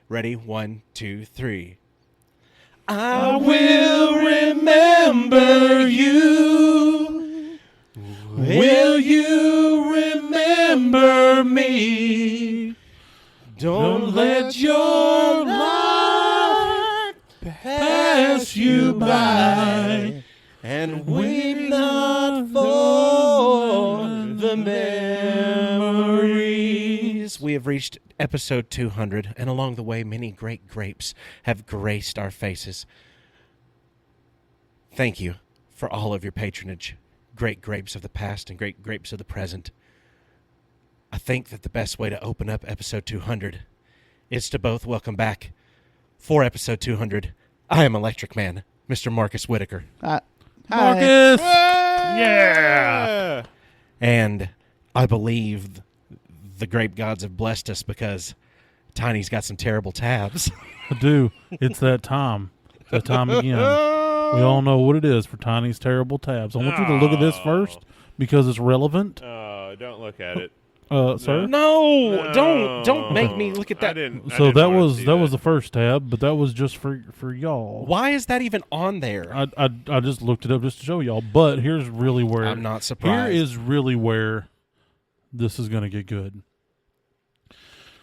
Ready? 1, 2, 3. I will remember you. Will you remember me? Don't let your life pass you by, and weep not for the memories. We have reached episode 200, and along the way, many great grapes have graced our faces. Thank you for all of your patronage, great grapes of the past and great grapes of the present. I think that the best way to open up episode 200 is to both welcome back for episode 200. I am Electric Man, Mr. Marcus Whitaker. Marcus! Yeah! And I believe the grape gods have blessed us because Tiny's got some terrible tabs. I do. It's that time. It's that time again. We all know what it is for Tiny's terrible tabs. I want you to look at this first because it's relevant. Oh, don't look at it. Sir? No, don't make me look at that. So that was the first tab, but that was just for y'all. Why is that even on there? I just looked it up just to show y'all. But here's really where I'm not surprised. Here is really where this is going to get good.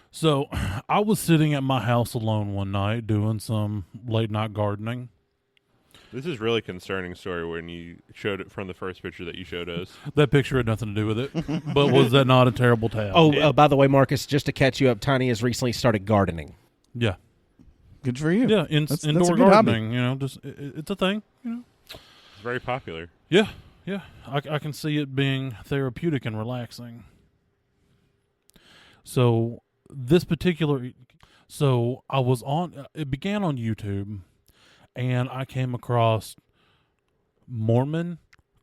So I was sitting at my house alone one night doing some late night gardening. This is really concerning story when you showed it from the first picture that you showed us. That picture had nothing to do with it. But was that not a terrible tab? By the way, Marcus, just to catch you up, Tiny has recently started gardening. Yeah. Good for you. Yeah, That's a indoor good hobby. gardening, just it's a thing, It's very popular. Yeah. I can see it being therapeutic and relaxing. So this particular, I was it began on YouTube, and I came across Mormon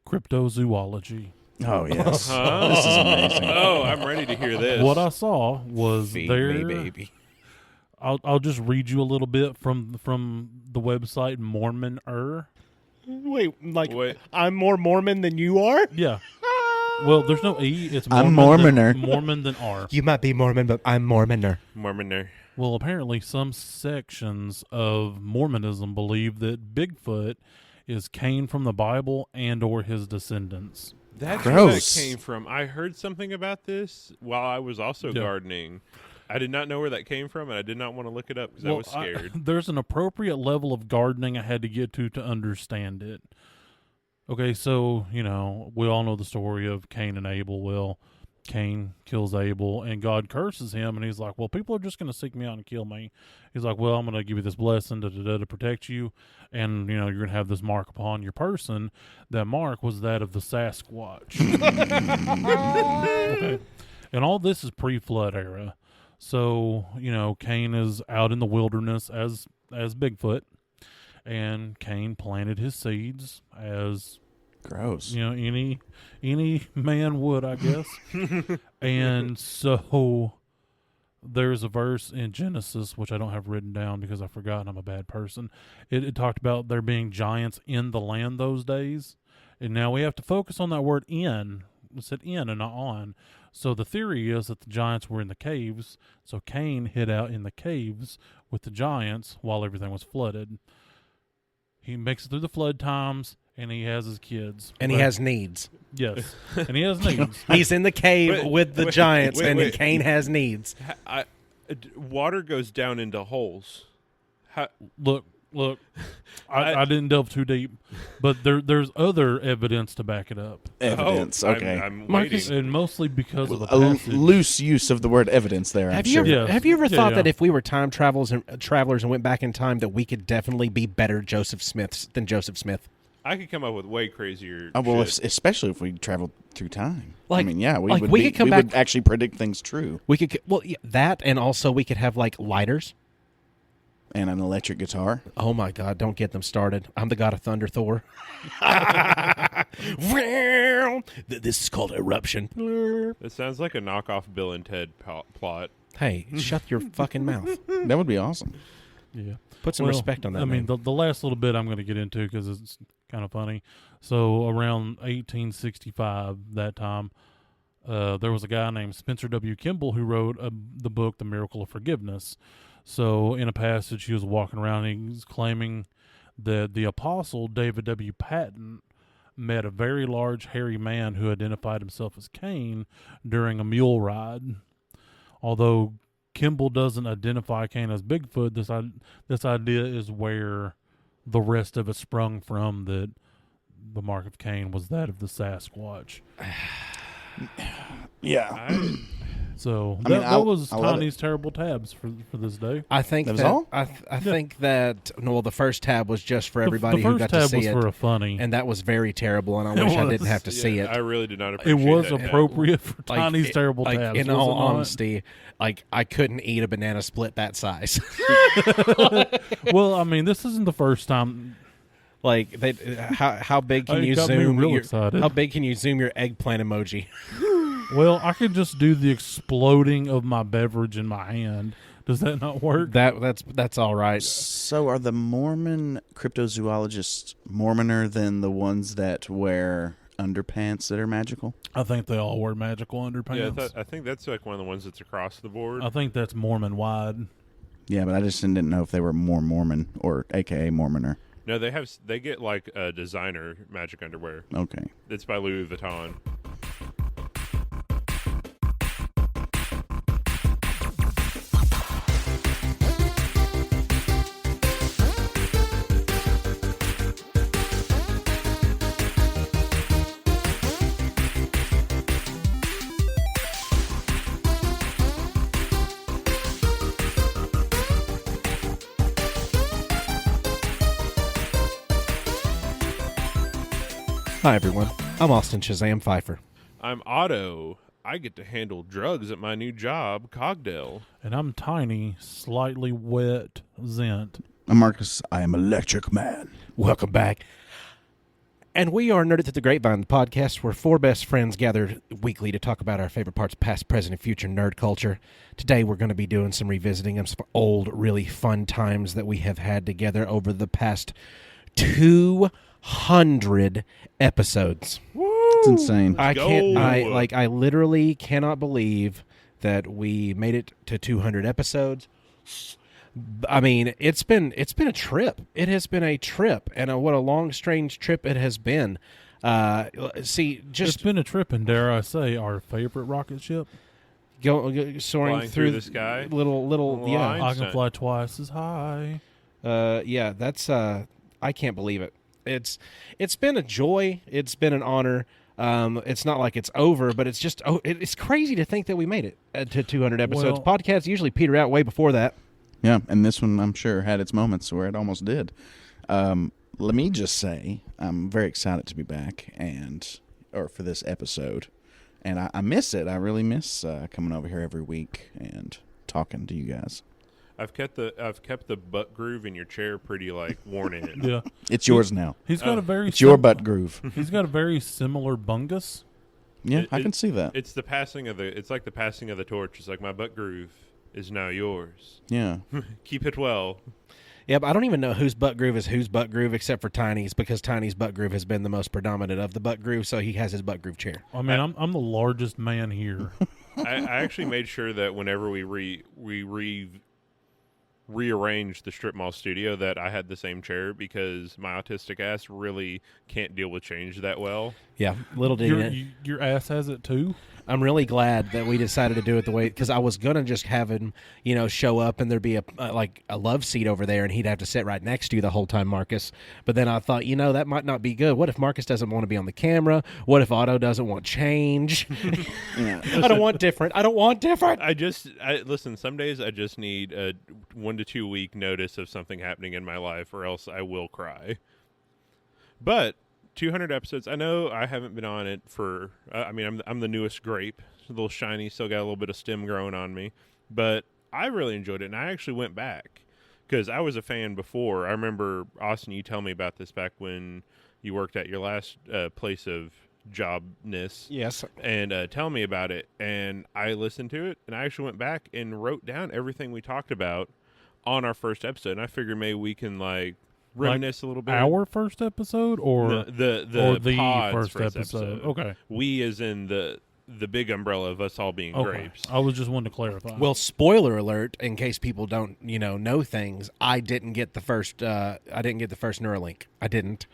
cryptozoology. Oh, yes. Huh? This is amazing. Oh, I'm ready to hear this. What I saw was Feed there. me, baby. I'll just read you a little bit from the website Mormon-er. Wait, Wait. I'm more Mormon than you are? Yeah. Well, there's no E. It's I'm Mormon Mormoner. Mormon than R. You might be Mormon, but I'm Mormoner. Mormoner. Well, apparently some sections of Mormonism believe that Bigfoot is Cain from the Bible and or his descendants. That's where Gross. that came from. I heard something about this while I was also Yeah. gardening. I did not know where that came from, and I did not want to look it up because I was scared. There's an appropriate level of gardening I had to get to understand it. Okay, so, we all know the story of Cain and Abel. Well, Cain kills Abel, and God curses him, and he's like, well, people are just going to seek me out and kill me. He's like, well, I'm going to give you this blessing to protect you, and, you're going to have this mark upon your person. That mark was that of the Sasquatch. Okay. And all this is pre-flood era. So, Cain is out in the wilderness as Bigfoot, and Cain planted his seeds as Gross. any man would, I guess. And so there's a verse in Genesis, which I don't have written down because I forgot and I'm a bad person. It talked about there being giants in the land those days. And now we have to focus on that word in. It said in and not on. So the theory is that the giants were in the caves. So Cain hid out in the caves with the giants while everything was flooded. He makes it through the flood times, and he has his kids. And he has needs. Yes, and he has needs. He's in the cave with the giants, and wait. Cain has needs. Water goes down into holes. Look, I didn't delve too deep, but there's other evidence to back it up, Evidence. Okay. I'm Marcus, waiting. and mostly because of the A passage. loose use of the word evidence there, I'm Have you sure. ever, Yes. have you ever Yeah, thought yeah. that if we were time travelers and went back in time, that we could definitely be better Joseph Smiths than Joseph Smith? I could come up with way crazier Well, shit. especially if we traveled through time. Like- I mean, yeah, we like would we could come would back- actually predict things true. We could, that, and also we could have like lighters. And an electric guitar. Oh my God! Don't get them started. I'm the god of thunder, Thor. This is called eruption. It sounds like a knockoff Bill and Ted plot. Hey, shut your fucking mouth. That would be awesome. Yeah, Put some respect on that. I mean, name. the last little bit I'm going to get into because it's kind of funny. So around 1865, that time, there was a guy named Spencer W. Kimball who wrote the book The Miracle of Forgiveness. So in a passage, he was walking around and he's claiming that the apostle David W. Patton met a very large, hairy man who identified himself as Cain during a mule ride. Although Kimball doesn't identify Cain as Bigfoot, this idea is where the rest of it sprung from, that the mark of Cain was that of the Sasquatch. Yeah. So I mean, that was I love Tiny's terrible tabs for this day. I think That was all? I think that the first tab was just for everybody the who first got to tab see was it, for a funny. and that was very terrible. And I It wish I was. didn't have to see it. I really did not It appreciate was that tab. appropriate for Like, Tiny's terrible like, tabs. in was all it not? honesty, like I couldn't eat a banana split that size. Well, I mean, this isn't the first time. Like how big can Oh, you you got me zoom? real Your, excited. how big can you zoom your eggplant emoji? Well, I could just do the exploding of my beverage in my hand. Does that not work? That's all right. So are the Mormon cryptozoologists Mormoner than the ones that wear underpants that are magical? I think they all wear magical Yeah, underpants. I think that's like one of the ones that's across the board. I think that's Mormon wide. Yeah, but I just didn't know if they were more Mormon or AKA Mormoner. No, they get like a designer magic underwear. Okay. It's by Louis Vuitton. Hi everyone, I'm Austin Shazam Pfeiffer. I'm Otto. I get to handle drugs at my new job, Cogdell. And I'm Tiny, slightly wet Zent. I'm Marcus. I am Electric Man. Welcome back. And we are Nerded to the Grapevine, the podcast where four best friends gather weekly to talk about our favorite parts of past, present, and future nerd culture. Today we're going to be doing some revisiting of some old, really fun times that we have had together over the past 200 episodes. It's insane. I go. can't. I literally cannot believe that we made it to 200 episodes. I mean, it's been a trip. It has been a trip, and what a long, strange trip it has been. See, It's just been a trip, and dare I say, our favorite rocket ship. go soaring Flying through through the sky? Little, yeah, Line. I Einstein. can fly twice as high. yeah. That's I can't believe it. It's been a joy. It's been an honor. It's not like it's over, but it's just it's crazy to think that we made it to 200 episodes. Well- Podcasts usually peter out way before that. Yeah, and this one I'm sure had its moments where it almost did. Let me just say I'm very excited to be back for this episode, and I miss it. I really miss coming over here every week and talking to you guys. I've kept the butt groove in your chair pretty like worn in. Yeah, It's yours now. he's got a very It's your butt groove. He's got a very similar bungus. Yeah, I can see that. It's the passing of it's like the passing of the torch. It's like my butt groove is now yours. Yeah. Keep it well. Yeah, but I don't even know whose butt groove is whose butt groove except for Tiny's, because Tiny's butt groove has been the most predominant of the butt groove, so he has his butt groove chair. I mean, I'm the largest man here. I actually made sure that whenever we rearranged the strip mall studio that I had the same chair, because my autistic ass really can't deal with change that well. Yeah, little did Your ass has it too. I'm really glad that we decided to do it the way, because I was gonna just have him, show up and there'd be a love seat over there, and he'd have to sit right next to you the whole time, Marcus. But then I thought, that might not be good. What if Marcus doesn't want to be on the camera? What if Otto doesn't want change? Yeah. I don't want different. Listen. Some days I just need a 1 to 2 week notice of something happening in my life, or else I will cry. But 200 episodes. I know I haven't been on it for. I'm the newest grape, a little shiny, still got a little bit of stem growing on me. But I really enjoyed it, and I actually went back because I was a fan before. I remember, Austin, you tell me about this back when you worked at your last place of jobness. Yes. And tell me about it. And I listened to it, and I actually went back and wrote down everything we talked about on our first episode. And I figured maybe we can reminisce a little bit. Our first episode, or the the pod's first episode. Okay. We as in the the big umbrella of us all being Okay. grapes. I was just wanting to clarify. Well, spoiler alert, in case people don't, know things, I didn't get the first Neuralink. I didn't.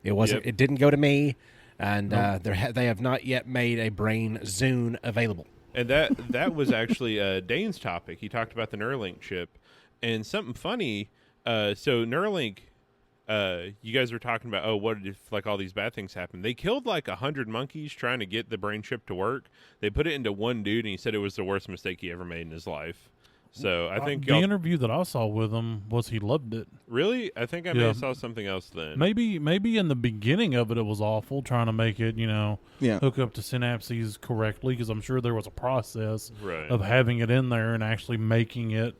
It wasn't. Yep. It didn't go to me, and they have not yet made a brain Zune available. And that was actually Dane's topic. He talked about the Neuralink chip, and something funny. So Neuralink, you guys were talking about, what if like all these bad things happen? They killed like 100 monkeys trying to get the brain chip to work. They put it into one dude, and he said it was the worst mistake he ever made in his life. So I think the interview that I saw with him was he loved it. really, I think I may have saw something else then. Maybe in the beginning of it was awful trying to make it, hook up to synapses correctly, because I'm sure there was a process Right. of having it in there and actually making it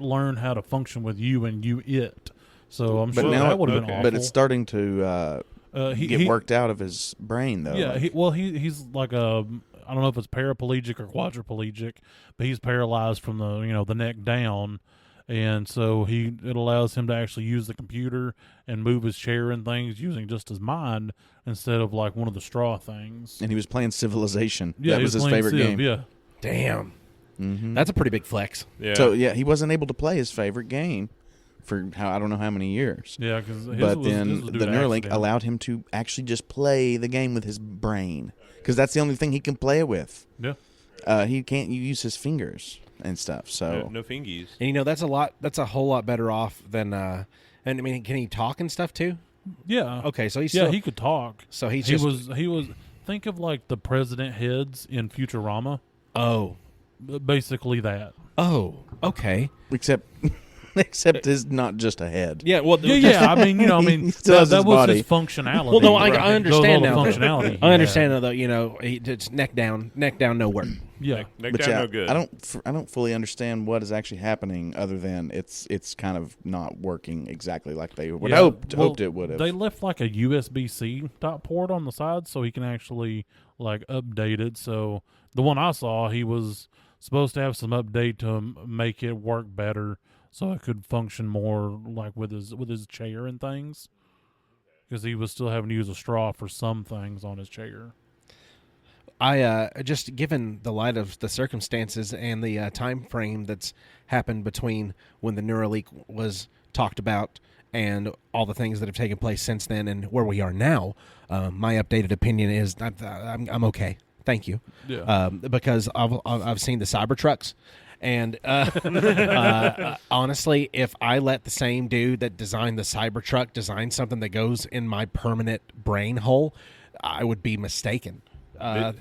learn how to function with you and you it. So I'm But sure now that would have been okay. awful. But it's starting to get he- worked out of his brain, though. Yeah, Like, he's like I don't know if it's paraplegic or quadriplegic, but he's paralyzed from the neck down, and so it allows him to actually use the computer and move his chair and things using just his mind instead of like one of the straw things. and he was playing Civilization. Yeah, that he was his playing favorite Civ, game. Yeah, Damn, Hmm that's a pretty big flex. Yeah. So yeah, he wasn't able to play his favorite game for I don't know how many years. yeah, because But then the Neuralink allowed him to actually just play the game with his brain, because that's the only thing he can play it with. Yeah, He can't use his fingers and stuff. So no fingies. And that's a whole lot better off than. And I mean, can he talk and stuff too? yeah, Okay, so he's yeah. still, He could talk. so he's He just was. Think of like the president heads in Futurama. oh Basically that. okay. except is not just a head. Yeah, well, Yeah. I mean, He still has that his was body. his functionality. Well, no, I Right. understand The now. functionality. I understand though. It's neck down, no work. Yeah. Neck But down, yeah, no good. I don't fully understand what is actually happening, other than it's kind of not working exactly like they would Yeah. hoped Well, it would have. They left like a USB-C type port on the side so he can actually like update it. So the one I saw, he was supposed to have some update to make it work better, so it could function more like with his chair and things. Because he was still having to use a straw for some things on his chair. I just given the light of the circumstances and the time frame that's happened between when the Neuralink was talked about and all the things that have taken place since then and where we are now, my updated opinion is I'm okay. Thank you. Yeah. Because I've seen the Cybertrucks, and honestly, if I let the same dude that designed the Cybertruck design something that goes in my permanent brain hole, I would be mistaken.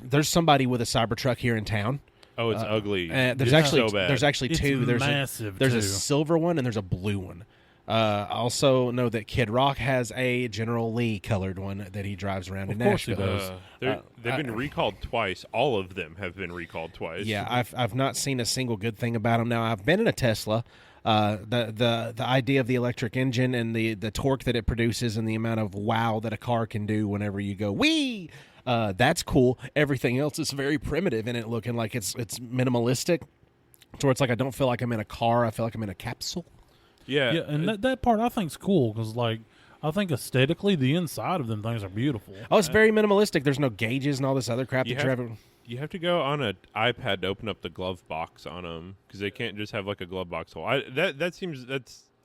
There's somebody with a Cybertruck here in town. Oh, it's ugly. There's It's actually so bad. there's actually It's two. There's massive, there's too. a silver one and there's a blue one. I also know that Kid Rock has a General Lee colored one that he drives around in Of course he Nashville. does. They've been recalled twice. All of them have been recalled twice. Yeah, I've not seen a single good thing about them. Now I've been in a Tesla. The idea of the electric engine and the torque that it produces and the amount of wow that a car can do whenever you go wee, that's cool. Everything else is very primitive in it, looking like it's minimalistic. So it's like I don't feel like I'm in a car. I feel like I'm in a capsule. Yeah. Yeah, and that part I think's cool because, like, I think aesthetically the inside of them things are beautiful. Oh, it's very minimalistic. There's no gauges and all this other crap You that you're have- having. You have to go on an iPad to open up the glove box on them because they can't just have like a glove box hole. I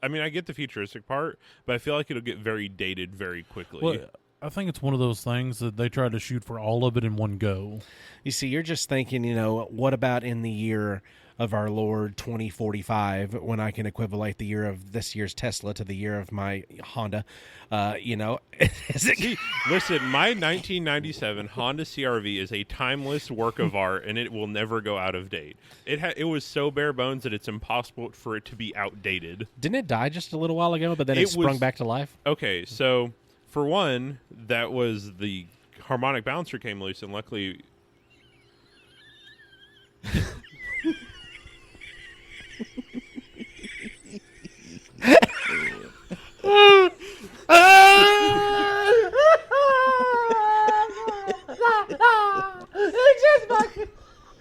mean, I get the futuristic part, but I feel like it'll get very dated very quickly. Well, I think it's one of those things that they tried to shoot for all of it in one go. You see, you're just thinking, what about in the year of our Lord 2045 when I can equivalate the year of this year's Tesla to the year of my Honda? Is it? See, listen, my 1997 Honda CRV is a timeless work of art, and it will never go out of date. It was so bare bones that it's impossible for it to be outdated. Didn't it die just a little while ago, but then it It sprung was- back to life? Okay, so for one, that was the harmonic balancer came loose, and luckily.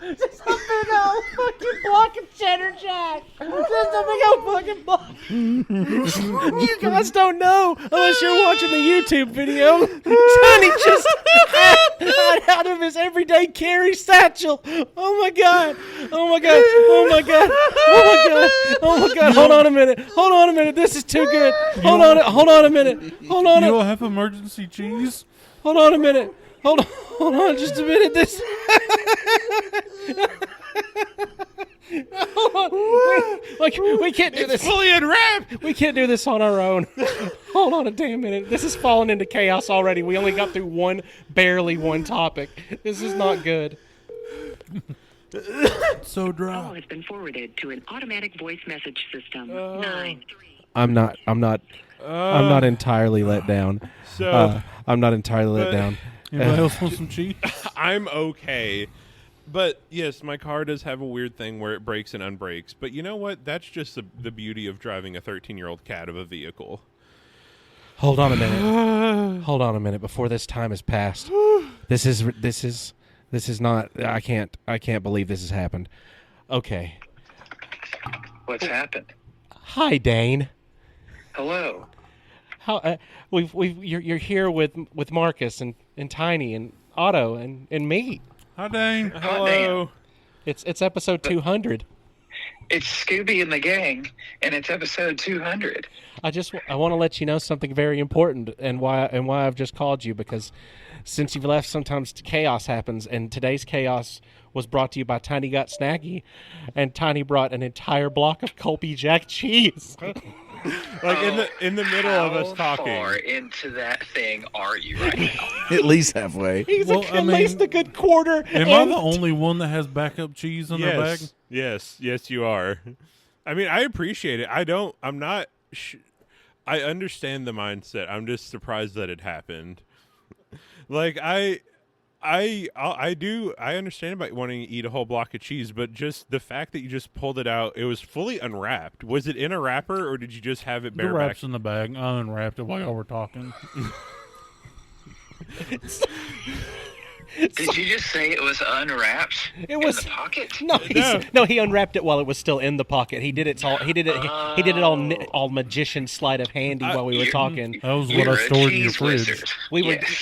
Just a big old fucking block of cheddar jack. Just a big old fucking You guys don't know unless you're watching the YouTube video. Tiny just got out of his everyday carry satchel. Oh my god! Oh my god! Oh my god! Oh my god! Oh my god! Hold on a minute! Hold on a minute! This is too good! Hold on! Hold on a minute! Hold on! You don't have emergency cheese? Hold on a minute! Hold on just a minute! This. Hold on. We can't do this. Fully unwrapped. We can't do this on our own. Hold on a damn minute. This is falling into chaos already. We only got through barely one topic. This is not good. So Call dry. has been forwarded to an automatic voice message system. 9. I'm not entirely let down. So I'm not entirely let down. Anybody else want some cheese? I'm okay. But yes, my car does have a weird thing where it brakes and unbrakes. But you know what? That's just the beauty of driving a 13-year-old cat of a vehicle. Hold on a minute. Hold on a minute before this time has passed. This is not. I can't believe this has happened. Okay. What's happened? Hi, Dane. Hello. How you're here with Marcus and Tiny and Otto and me. Hi, Dane. Hello. It's episode 200. It's Scooby and the gang, and it's episode 200. I want to let you know something very important and why I've just called you, because since you've left, sometimes chaos happens, and today's chaos was brought to you by Tiny Got Snaggy, and Tiny brought an entire block of Colby Jack cheese. Like in the middle of us How talking. far into that thing are you right now? At least halfway. He's Well, at least a good quarter. Am I the only one that has backup cheese in their bag? Yes, you are. I mean, I appreciate it. I'm not. I understand the mindset. I'm just surprised that it happened. Like I understand about wanting to eat a whole block of cheese, but just the fact that you just pulled it out, it was fully unwrapped. Was it in a wrapper, or did you just have it The bareback? wrap's in the bag. I unwrapped it while y'all were talking. Did you just say it was unwrapped It was in the pocket? No, he unwrapped it while it was still in the pocket. He did it all magician sleight of handy while we were talking. That was what You're I a stored in your cheese fridge. wizard.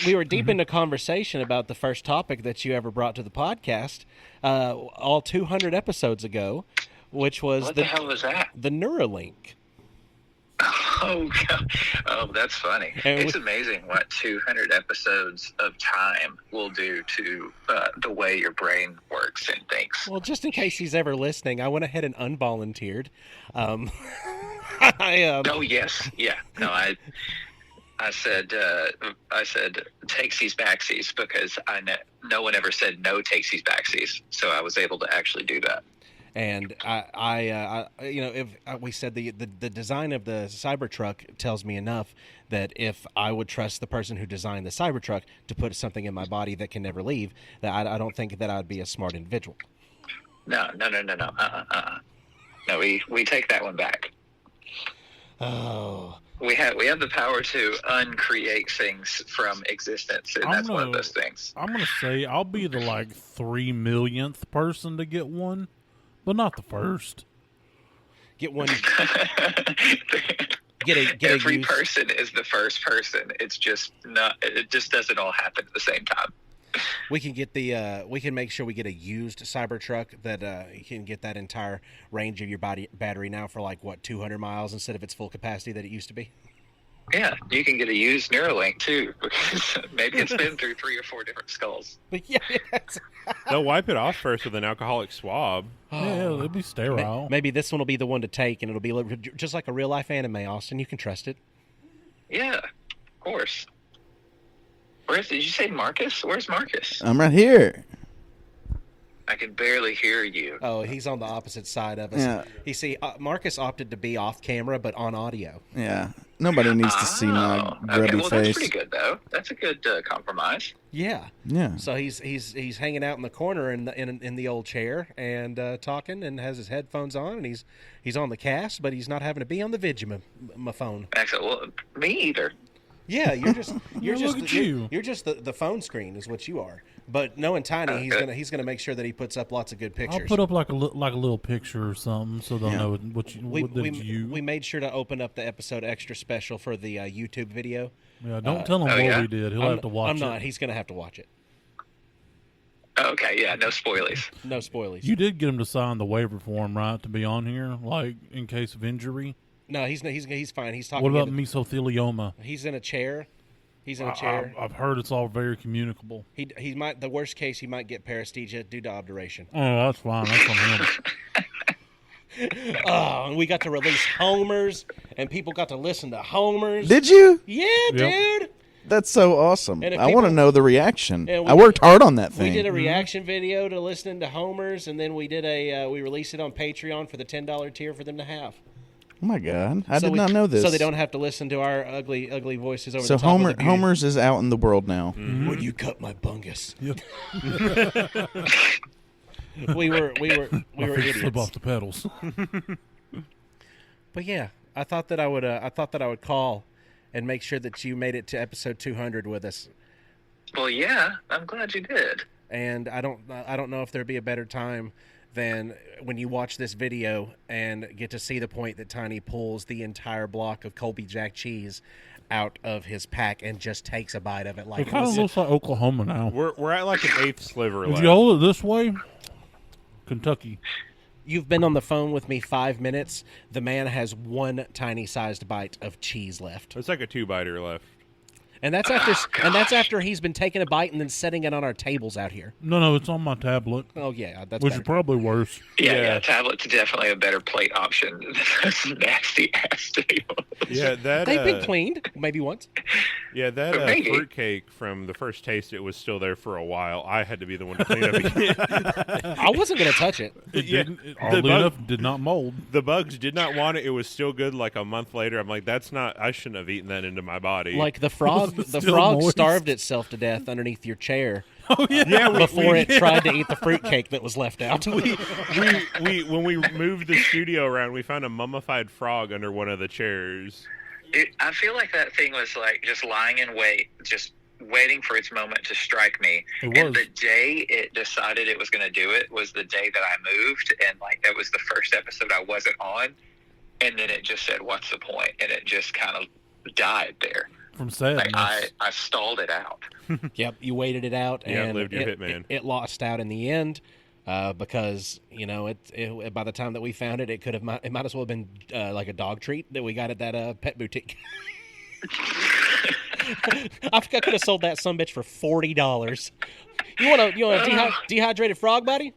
We were deep into conversation about the first topic that you ever brought to the podcast, all 200 episodes ago, which was What the hell was that? the Neuralink. Oh, God. Oh, that's funny. And It's amazing what 200 episodes of time will do to the way your brain works and thinks. Well, just in case he's ever listening, I went ahead and unvolunteered. Oh yes, yeah. No, I said takesies backsies because no one ever said no takesies backsies, so I was able to actually do that. And I if we said the design of the Cybertruck tells me enough that if I would trust the person who designed the Cybertruck to put something in my body that can never leave, that I don't think that I'd be a smart individual. No. No, we take that one back. Oh. We have the power to uncreate things from existence, and that's one of those things. I'm gonna say I'll be the 3 millionth person to get one, but not the first. Get one. Get a Every used- person is the first person. It's just not. It just doesn't all happen at the same time. We can get we can make sure we get a used Cybertruck that you can get that entire range of your battery now for 200 miles instead of its full capacity that it used to be. Yeah, you can get a used Neuralink too, because maybe it's been through 3 or 4 different skulls. But yeah, They'll wipe it off first with an alcoholic swab. Yeah, it'd be sterile. maybe this one will be the one to take, and it'll be just like a real life anime. Austin, you can trust it. Yeah, of course. Did you say Marcus? Where's Marcus? I'm right here. I can barely hear you. Oh, he's on the opposite side of us. Yeah. You see, Marcus opted to be off camera, but on audio. Yeah. Nobody needs to see my grubby okay, well, face. that's pretty good though. That's a good compromise. Yeah. Yeah. So he's hanging out in the corner in the old chair and talking, and has his headphones on, and he's on the cast, but he's not having to be on the Vigima phone. Excellent. Well, me either. Yeah, you're just look at you. you're just the phone screen is what you are. But knowing Tiny, he's gonna make sure that he puts up lots of good pictures. I'll put up like a little picture or something so they'll know what you. We made sure to open up the episode extra special for the YouTube video. Yeah, don't tell him what we did. He'll have to watch it. I'm not. He's gonna have to watch it. Okay, yeah, no spoilies. No spoilies. You did get him to sign the waiver form, right, to be on here, like in case of injury. No, he's fine. He's talking. What about mesothelioma? He's in a chair. He's in a chair. I've heard it's all very communicable. He might. The worst case, he might get paresthesia due to obturation. Oh, that's fine. That's on him. Oh, and we got to release homers, and people got to listen to homers. Did you? Yeah, Yep. dude. That's so awesome. And if I want to people- know the reaction. And we I worked hard on that We thing. did a reaction video to listening to homers, and then we did we released it on Patreon for the $10 tier for them to have. Oh my God, I did we- not know this. So they don't have to listen to our ugly voices over So the top of the beauty. Homer's is out in the world now. Would you cut my bungus? Yep. we were My feet idiots. slip off the pedals. But yeah, I thought that I would call and make sure that you made it to episode 200 with us. Well, yeah, I'm glad you did. And I don't know if there'd be a better time than when you watch this video and get to see the point that Tiny pulls the entire block of Colby Jack cheese out of his pack and just takes a bite of it like It kind of looks like Oklahoma now. We're at like an eighth sliver If left. you hold it this way, Kentucky. You've been on the phone with me 5 minutes. The man has one tiny-sized bite of cheese left, It's like a 2-biter left. and that's after he's been taking a bite and then setting it on our tables out here. No, it's on my tablet, Oh yeah, that's which better. is probably worse. Yeah, tablet's definitely a better plate option than those nasty ass tables. Yeah, that They've been cleaned maybe once. Maybe. fruitcake from the first taste, it was still there for a while. I had to be the one to clean up again. I wasn't gonna touch it. It Yeah, didn't. It, the oddly bug- enough, did not mold. The bugs did not want it. It was still good. Like a month later, I'm like, that's not. I shouldn't have eaten that into my body. Like the frog, Was it the still frog moist? starved itself to death underneath your chair Oh yeah. yeah, before it tried to eat the fruitcake that was left out. we when we moved the studio around, we found a mummified frog under one of the chairs. I feel like that thing was like just lying in wait, just waiting for its moment to strike me. It And was. the day it decided it was going to do it was the day that I moved, and like that was the first episode I wasn't on, and then it just said, "What's the point?" And it just kind of died there. From Like sadness. I stalled it out. Yep, you waited it out, Yeah, and lived your it, hitman. it lost out in the end because it by the time that we found it, it might as well have been like a dog treat that we got at that pet boutique. I could have sold that sumbitch for $40. You want a dehydrated frog body?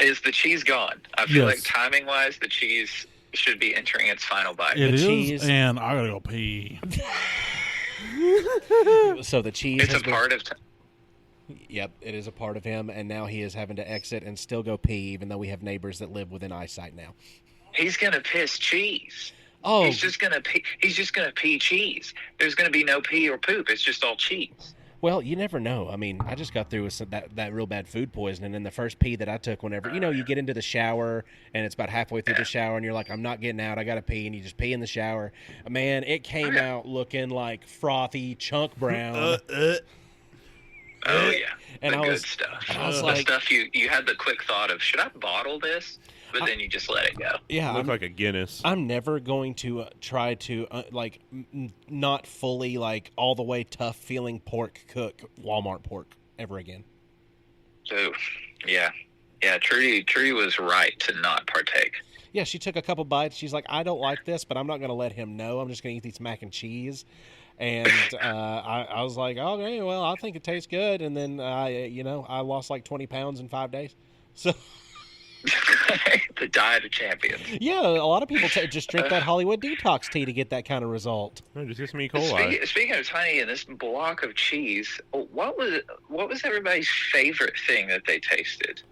Is the cheese gone? I feel Yes. like timing wise, the cheese should be entering its final bite. It is, cheese. and I gotta go pee. So the cheese It's has a been, part of. Yep, it is a part of him, and now he is having to exit and still go pee, even though we have neighbors that live within eyesight now. He's gonna piss cheese. Oh, He's just gonna pee. He's just gonna pee cheese. There's gonna be no pee or poop. It's just all cheese. well, you never know. I mean, I just got through with that real bad food poisoning, and the first pee that I took whenever, you get into the shower, and it's about halfway through the shower, and you're like, I'm not getting out, I got to pee, and you just pee in the shower. Man, it came out looking like frothy chunk brown. Oh yeah, And the I good was- stuff. I was the like- stuff you had the quick thought of, should I bottle this? But then you just let it go. Yeah, Looked like a Guinness. I'm never going to try to not fully all the way tough feeling pork cook Walmart pork ever again. So yeah. Trudy was right to not partake. Yeah, she took a couple bites. She's like, I don't like this, but I'm not going to let him know. I'm just going to eat these mac and cheese. And I was like, okay, well, I think it tastes good. And then I lost like 20 pounds in 5 days. So The diet of champions. yeah, a lot of people just drink that Hollywood detox tea to get that kind of result. No, just gets me coli. Speaking of Tiny and this block of cheese, what was everybody's favorite thing that they tasted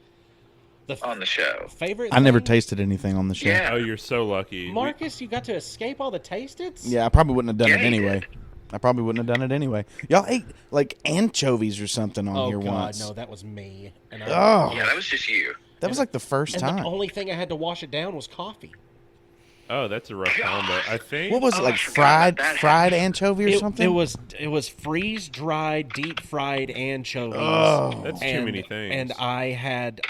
The on the show? favorite. I never thing? tasted anything on the show. Yeah. Oh, you're so lucky. Marcus, you got to escape all the tasteds? Yeah, I probably wouldn't have done Yeah, it he anyway. did. I probably wouldn't have done it anyway. Y'all ate like anchovies or something on Oh here God, once. no, that was me. And Oh, Yeah, that was just you. that was like the first and time. the only thing I had to wash it down was coffee. Oh, that's a rough combo. I think. What was it, Oh, like I forgot about that. fried anchovy or something? It was freeze dried, deep fried anchovies. Oh. That's too many things. And I had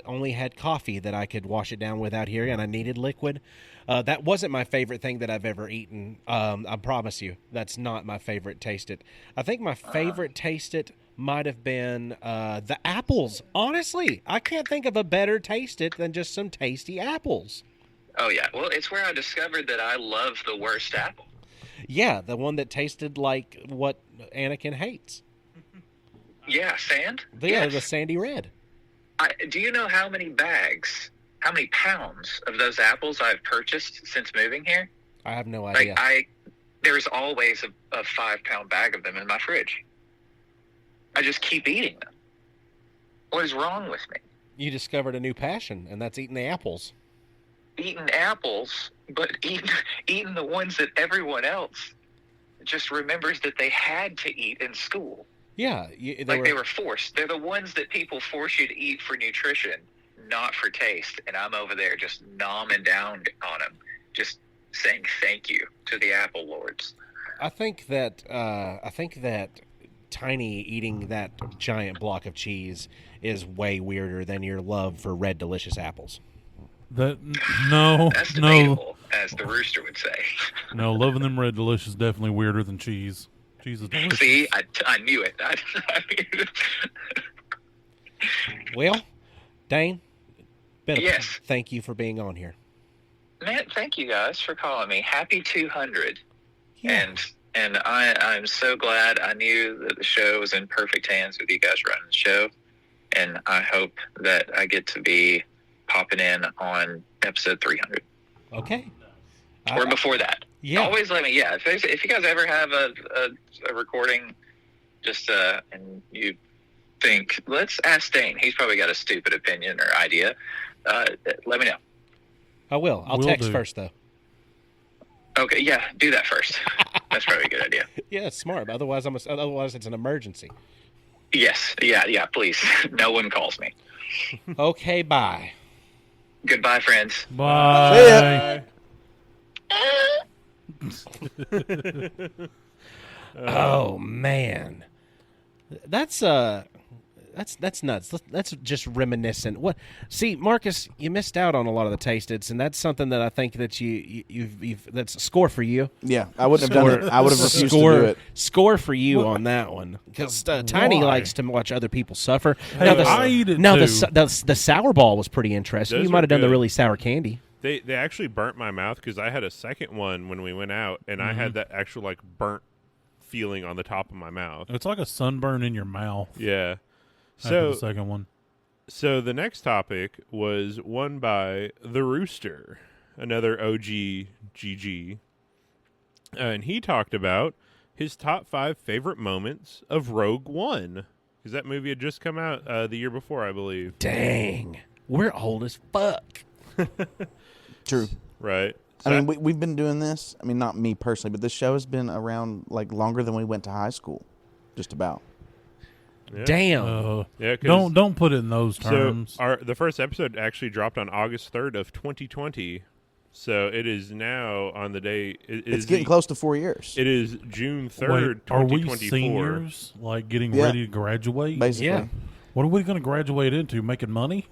only had coffee that I could wash it down with out here, and I needed liquid. That wasn't my favorite thing that I've ever eaten. I promise you, that's not my favorite taste it. I think my favorite taste it might have been the apples. Honestly, I can't think of a better taste it than just some tasty apples. Oh yeah, well, it's where I discovered that I love the worst apple. Yeah, the one that tasted like what Anakin hates. Yeah, sand. Yeah, Yes. the sandy red. Do you know how many pounds of those apples I've purchased since moving here? I have no idea. There's always a 5-pound bag of them in my fridge. I just keep eating them. What is wrong with me? You discovered a new passion, and that's eating the apples. Eating apples, but eating the ones that everyone else just remembers that they had to eat in school. Yeah, They were forced. They're the ones that people force you to eat for nutrition, not for taste. And I'm over there just nomming down on them, just saying thank you to the apple lords. I think that Tiny eating that giant block of cheese is way weirder than your love for red delicious apples. No, That's no, debatable, as the rooster would say. no. Loving them red delicious is definitely weirder than cheese. Cheese is delicious. See, I knew it. Well, Dane, Yes. thank you for being on here. Man, thank you guys for calling me. Happy 200. Yeah. And I'm so glad. I knew that the show was in perfect hands with you guys running the show. And I hope that I get to be popping in on episode 300. Okay. Or before that. Yeah. Always let me, if you guys ever have a recording, just, and you think, let's ask Dane. He's probably got a stupid opinion or idea. Let me know. I will. I'll Will text do. first, though. Okay, yeah, do that first. That's probably a good idea. Yeah, it's smart. Otherwise, otherwise it's an emergency. Yes, yeah, please. No one calls me. Okay, bye. Goodbye, friends. Bye. Oh man, that's nuts. That's just reminiscent. What? See, Marcus, you missed out on a lot of the tasteds, and that's something that I think that you've that's a score for you. Yeah, I wouldn't have done it. I would have refused Score, to do it. score for you on that one because Tiny Why? likes to watch other people suffer. Hey, I eat it now too. the sour ball was pretty interesting. Those You might were have done the good. really sour candy. They actually burnt my mouth because I had a second one when we went out, and I had that actual like burnt feeling on the top of my mouth. It's like a sunburn in your mouth. Yeah. After So the second one. So the next topic was won by the Rooster, another OG GG, and he talked about his top 5 favorite moments of Rogue One, because that movie had just come out the year before, I believe. Dang, we're old as fuck. True. Right. I mean, we've been doing this. I mean, not me personally, but this show has been around like longer than we went to high school, just about. Yeah. Damn. Yeah, 'cause- Don't put it in those terms. So the first episode actually dropped on August 3rd of 2020. So it is now on the day. It's getting close to 4 years, It is June Wait, 3rd, are we 2024. seniors, like getting Yeah. ready to graduate? basically. Yeah. What are we going to graduate into? Making money?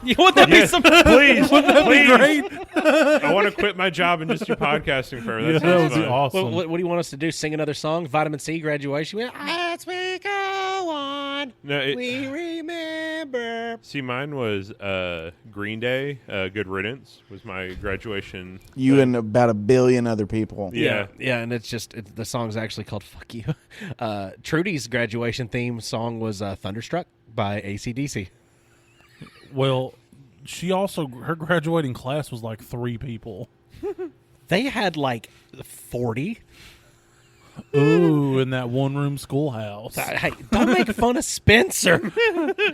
You want that be some? Please, please. Great. I want to quit my job and just do podcasting forever. Yeah, That that sounds would be fun. awesome. What do you want us to do? Sing another song? Vitamin C graduation? As we go on, No, we remember. see, mine was Green Day. Good Riddance was my graduation. You and about 1 billion other people. Yeah. Yeah, and the song's actually called "Fuck You." Trudy's graduation theme song was "Thunderstruck" by AC/DC. Well, her graduating class was like 3 people. They had like 40. Ooh, in that one-room schoolhouse. Hey, don't make fun of Spencer.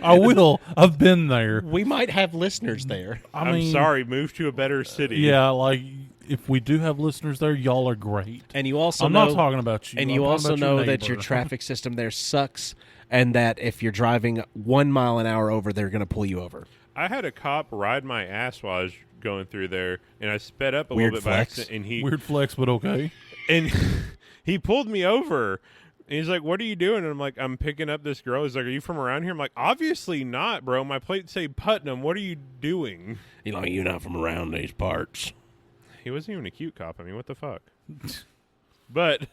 I will. I've been there. We might have listeners there. I I'm mean, sorry. Move to a better city. Yeah, like if we do have listeners there, y'all are great. And you also I'm know, not talking about you. And I'm you talking also about know that your neighbor. traffic system there sucks, and that if you're driving 1 mile an hour over, they're going to pull you over. I had a cop ride my ass while I was going through there, and I sped up a Weird little bit by flex. accident, and he Weird flex, but okay. and he pulled me over. And he's like, "What are you doing?" And I'm like, "I'm picking up this girl." He's like, "Are you from around here?" I'm like, "Obviously not, bro. My plates say Putnam. What are you doing?" You're not from around these parts. He wasn't even a cute cop. I mean, what the fuck? But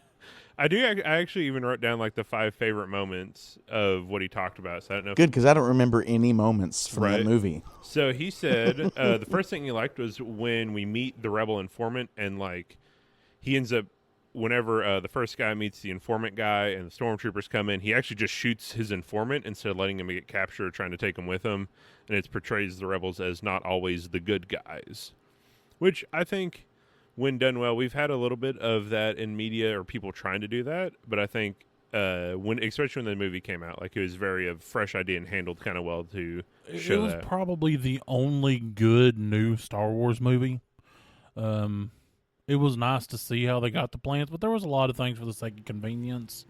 I actually even wrote down like the 5 favorite moments of what he talked about. So I don't know. Good, because I don't remember any moments from Right. the movie. So he said the first thing he liked was when we meet the rebel informant, and like he ends up, whenever the first guy meets the informant guy and the stormtroopers come in, he actually just shoots his informant instead of letting him get captured or trying to take him with him. And it portrays the rebels as not always the good guys, which I think, when done well, we've had a little bit of that in media or people trying to do that. But I think especially when the movie came out, like it was very a fresh idea and handled kind of well to show It was that. probably the only good new Star Wars movie. It was nice to see how they got the plans, but there was a lot of things for the sake of convenience.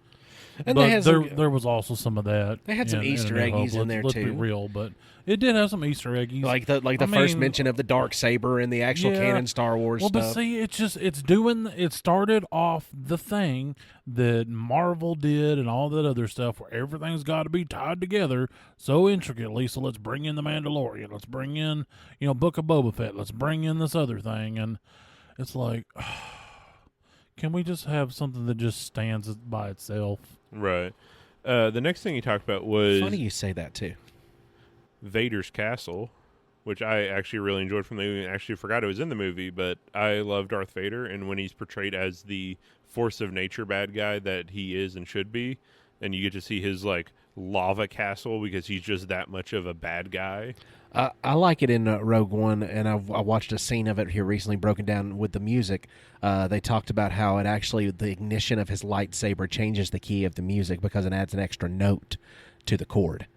And but they had some, there was also some of that. They had some in Easter A New eggies Hope. in there, Let's be too. real, but it did have some Easter eggies. like the I first mean, mention of the dark saber and the actual yeah. canon Star Wars Well, stuff. but see, it started off the thing that Marvel did and all that other stuff where everything's got to be tied together so intricately. So let's bring in the Mandalorian. Let's bring in, Book of Boba Fett. Let's bring in this other thing. And it's like, can we just have something that just stands by itself? Right. The next thing he talked about was Funny you say that too. Vader's castle, which I actually really enjoyed from the movie. I actually forgot it was in the movie, but I love Darth Vader, and when he's portrayed as the force of nature bad guy that he is and should be, and you get to see his like lava castle because he's just that much of a bad guy. I like it in Rogue One, and I watched a scene of it here recently broken down with the music. They talked about how it actually, the ignition of his lightsaber changes the key of the music because it adds an extra note to the chord.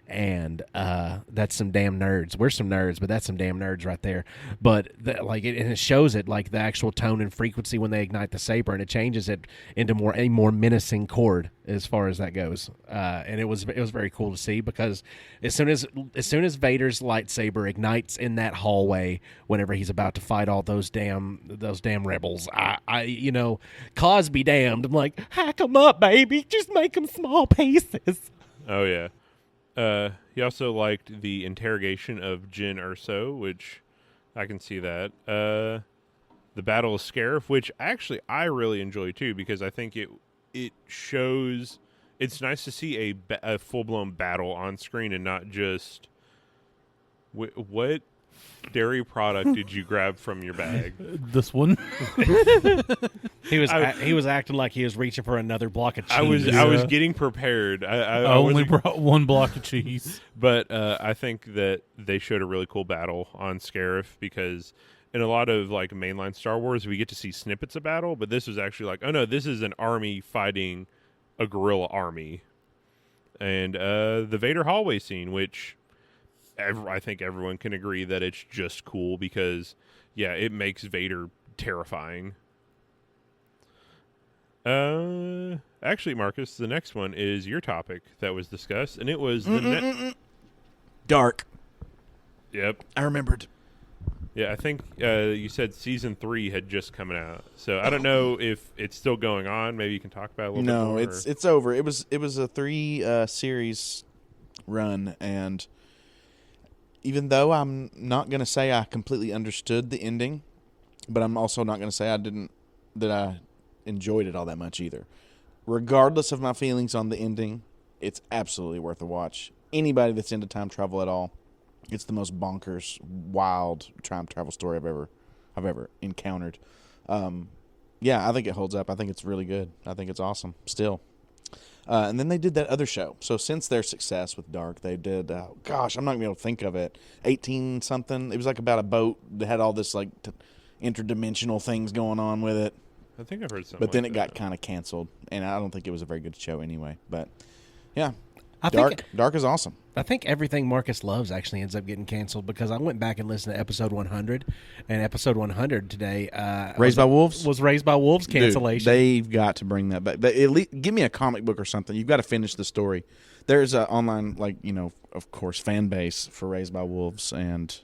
And that's some damn nerds. We're some nerds, but that's some damn nerds right there. But and it shows it like the actual tone and frequency when they ignite the saber, and it changes it into a more menacing chord as far as that goes. And it was very cool to see because as soon as Vader's lightsaber ignites in that hallway, whenever he's about to fight all those damn rebels, I cause be damned. I'm like, hack them up, baby. Just make them small pieces. Oh yeah. He also liked the interrogation of Jyn Erso, which I can see that. The Battle of Scarif, which actually I really enjoy too, because I think it shows it's nice to see a full blown battle on screen and not just what dairy product did you grab from your bag? This one. He was acting like he was reaching for another block of cheese. I was getting prepared. I only wasn't- brought one block of cheese. But I think that they showed a really cool battle on Scarif because in a lot of like mainline Star Wars, we get to see snippets of battle, but this was actually like, oh no, this is an army fighting a guerrilla army. And the Vader hallway scene, which I think everyone can agree that it's just cool because, yeah, it makes Vader terrifying. Actually, Marcus, the next one is your topic that was discussed, and it was the Dark. Yep. I remembered. Yeah, I think you said season 3 had just come out, so I don't know if it's still going on. Maybe you can talk about it a little bit No, more. it's over. It was a 3 series run, and even though I'm not going to say I completely understood the ending, but I'm also not going to say that I enjoyed it all that much either. Regardless of my feelings on the ending, it's absolutely worth a watch. Anybody that's into time travel at all, it's the most bonkers, wild time travel story I've ever encountered. Yeah, I think it holds up. I think it's really good. I think it's awesome still. And then they did that other show. So since their success with Dark, they did, I'm not going to be able to think of it, 18-something. It was like about a boat that had all this like interdimensional things going on with it. I think I've heard something. But then like it that. got kind of canceled, and I don't think it was a very good show anyway. But yeah, I Dark is awesome. I think everything Marcus loves actually ends up getting canceled because I went back and listened to episode 100, and episode 100 today, Raised by Wolves? was Raised by Wolves Dude, cancellation. they've got to bring that back. At least give me a comic book or something. You've got to finish the story. There's an online, of course, fan base for Raised by Wolves, and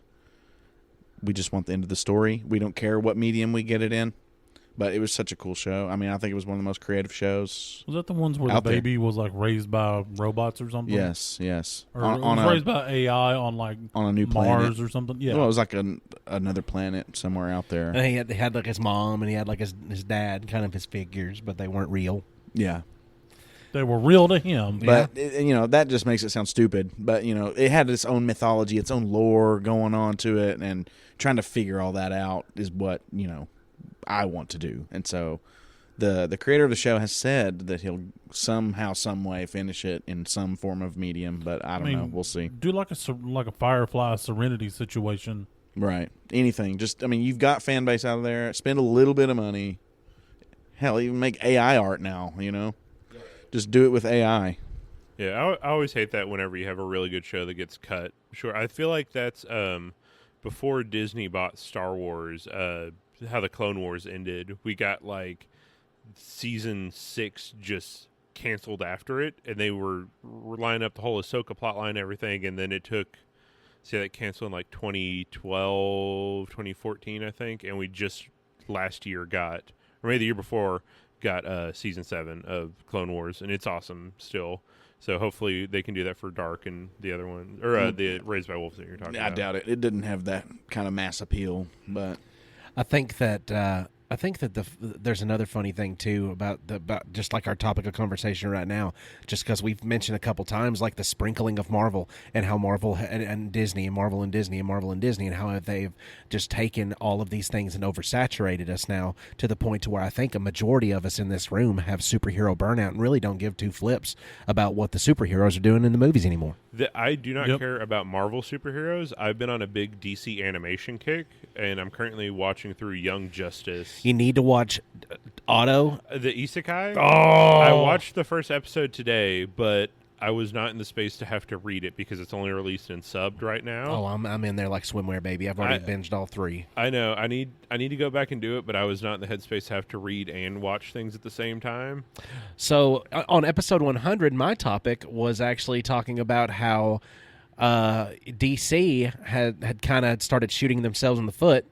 we just want the end of the story. We don't care what medium we get it in. But it was such a cool show. I mean, I think it was one of the most creative shows. Was that the ones where the out there. baby was like raised by robots or something? Yes. Or on it was raised by AI on like a new Mars planet. or something? Yeah. Well, it was like another planet somewhere out there. And he had like his mom and he had like his dad, kind of his figures, but they weren't real. Yeah. They were real to him. But, that just makes it sound stupid. But, it had its own mythology, its own lore going on to it. And trying to figure all that out is what, I want to do. And so the creator of the show has said that he'll somehow, some way finish it in some form of medium. But I don't know. We'll see. Do like a Firefly Serenity situation. Right. Anything. Just, you've got fan base out there. Spend a little bit of money. Hell, even make AI art now, Just do it with AI. Yeah, I always hate that whenever you have a really good show that gets cut. Sure, I feel like that's before Disney bought Star Wars, how the Clone Wars ended. We got like season 6 just canceled after it, and they were lining up the whole Ahsoka plotline and everything, and then it took, that canceled in like 2012, 2014, I think, and we just last year got, or maybe the year before, got season 7 of Clone Wars, and it's awesome still. So hopefully they can do that for Dark and the other one, or the Raised by Wolves that you're talking about. I doubt it. It didn't have that kind of mass appeal, but I think that there's another funny thing too about just like our topic of conversation right now, just because we've mentioned a couple times like the sprinkling of Marvel and how Marvel and Disney and Marvel and Disney and Marvel and Disney and how they've just taken all of these things and oversaturated us now to the point to where I think a majority of us in this room have superhero burnout and really don't give two flips about what the superheroes are doing in the movies anymore. I do not care about Marvel superheroes. I've been on a big DC animation kick, and I'm currently watching through Young Justice. You need to watch Otto. The Isekai? Oh! I watched the first episode today, but I was not in the space to have to read it because it's only released and subbed right now. Oh, I'm in there like swimwear, baby. I've already binged all 3. I know. I need to go back and do it, but I was not in the headspace to have to read and watch things at the same time. So on episode 100, my topic was actually talking about how DC had kind of started shooting themselves in the foot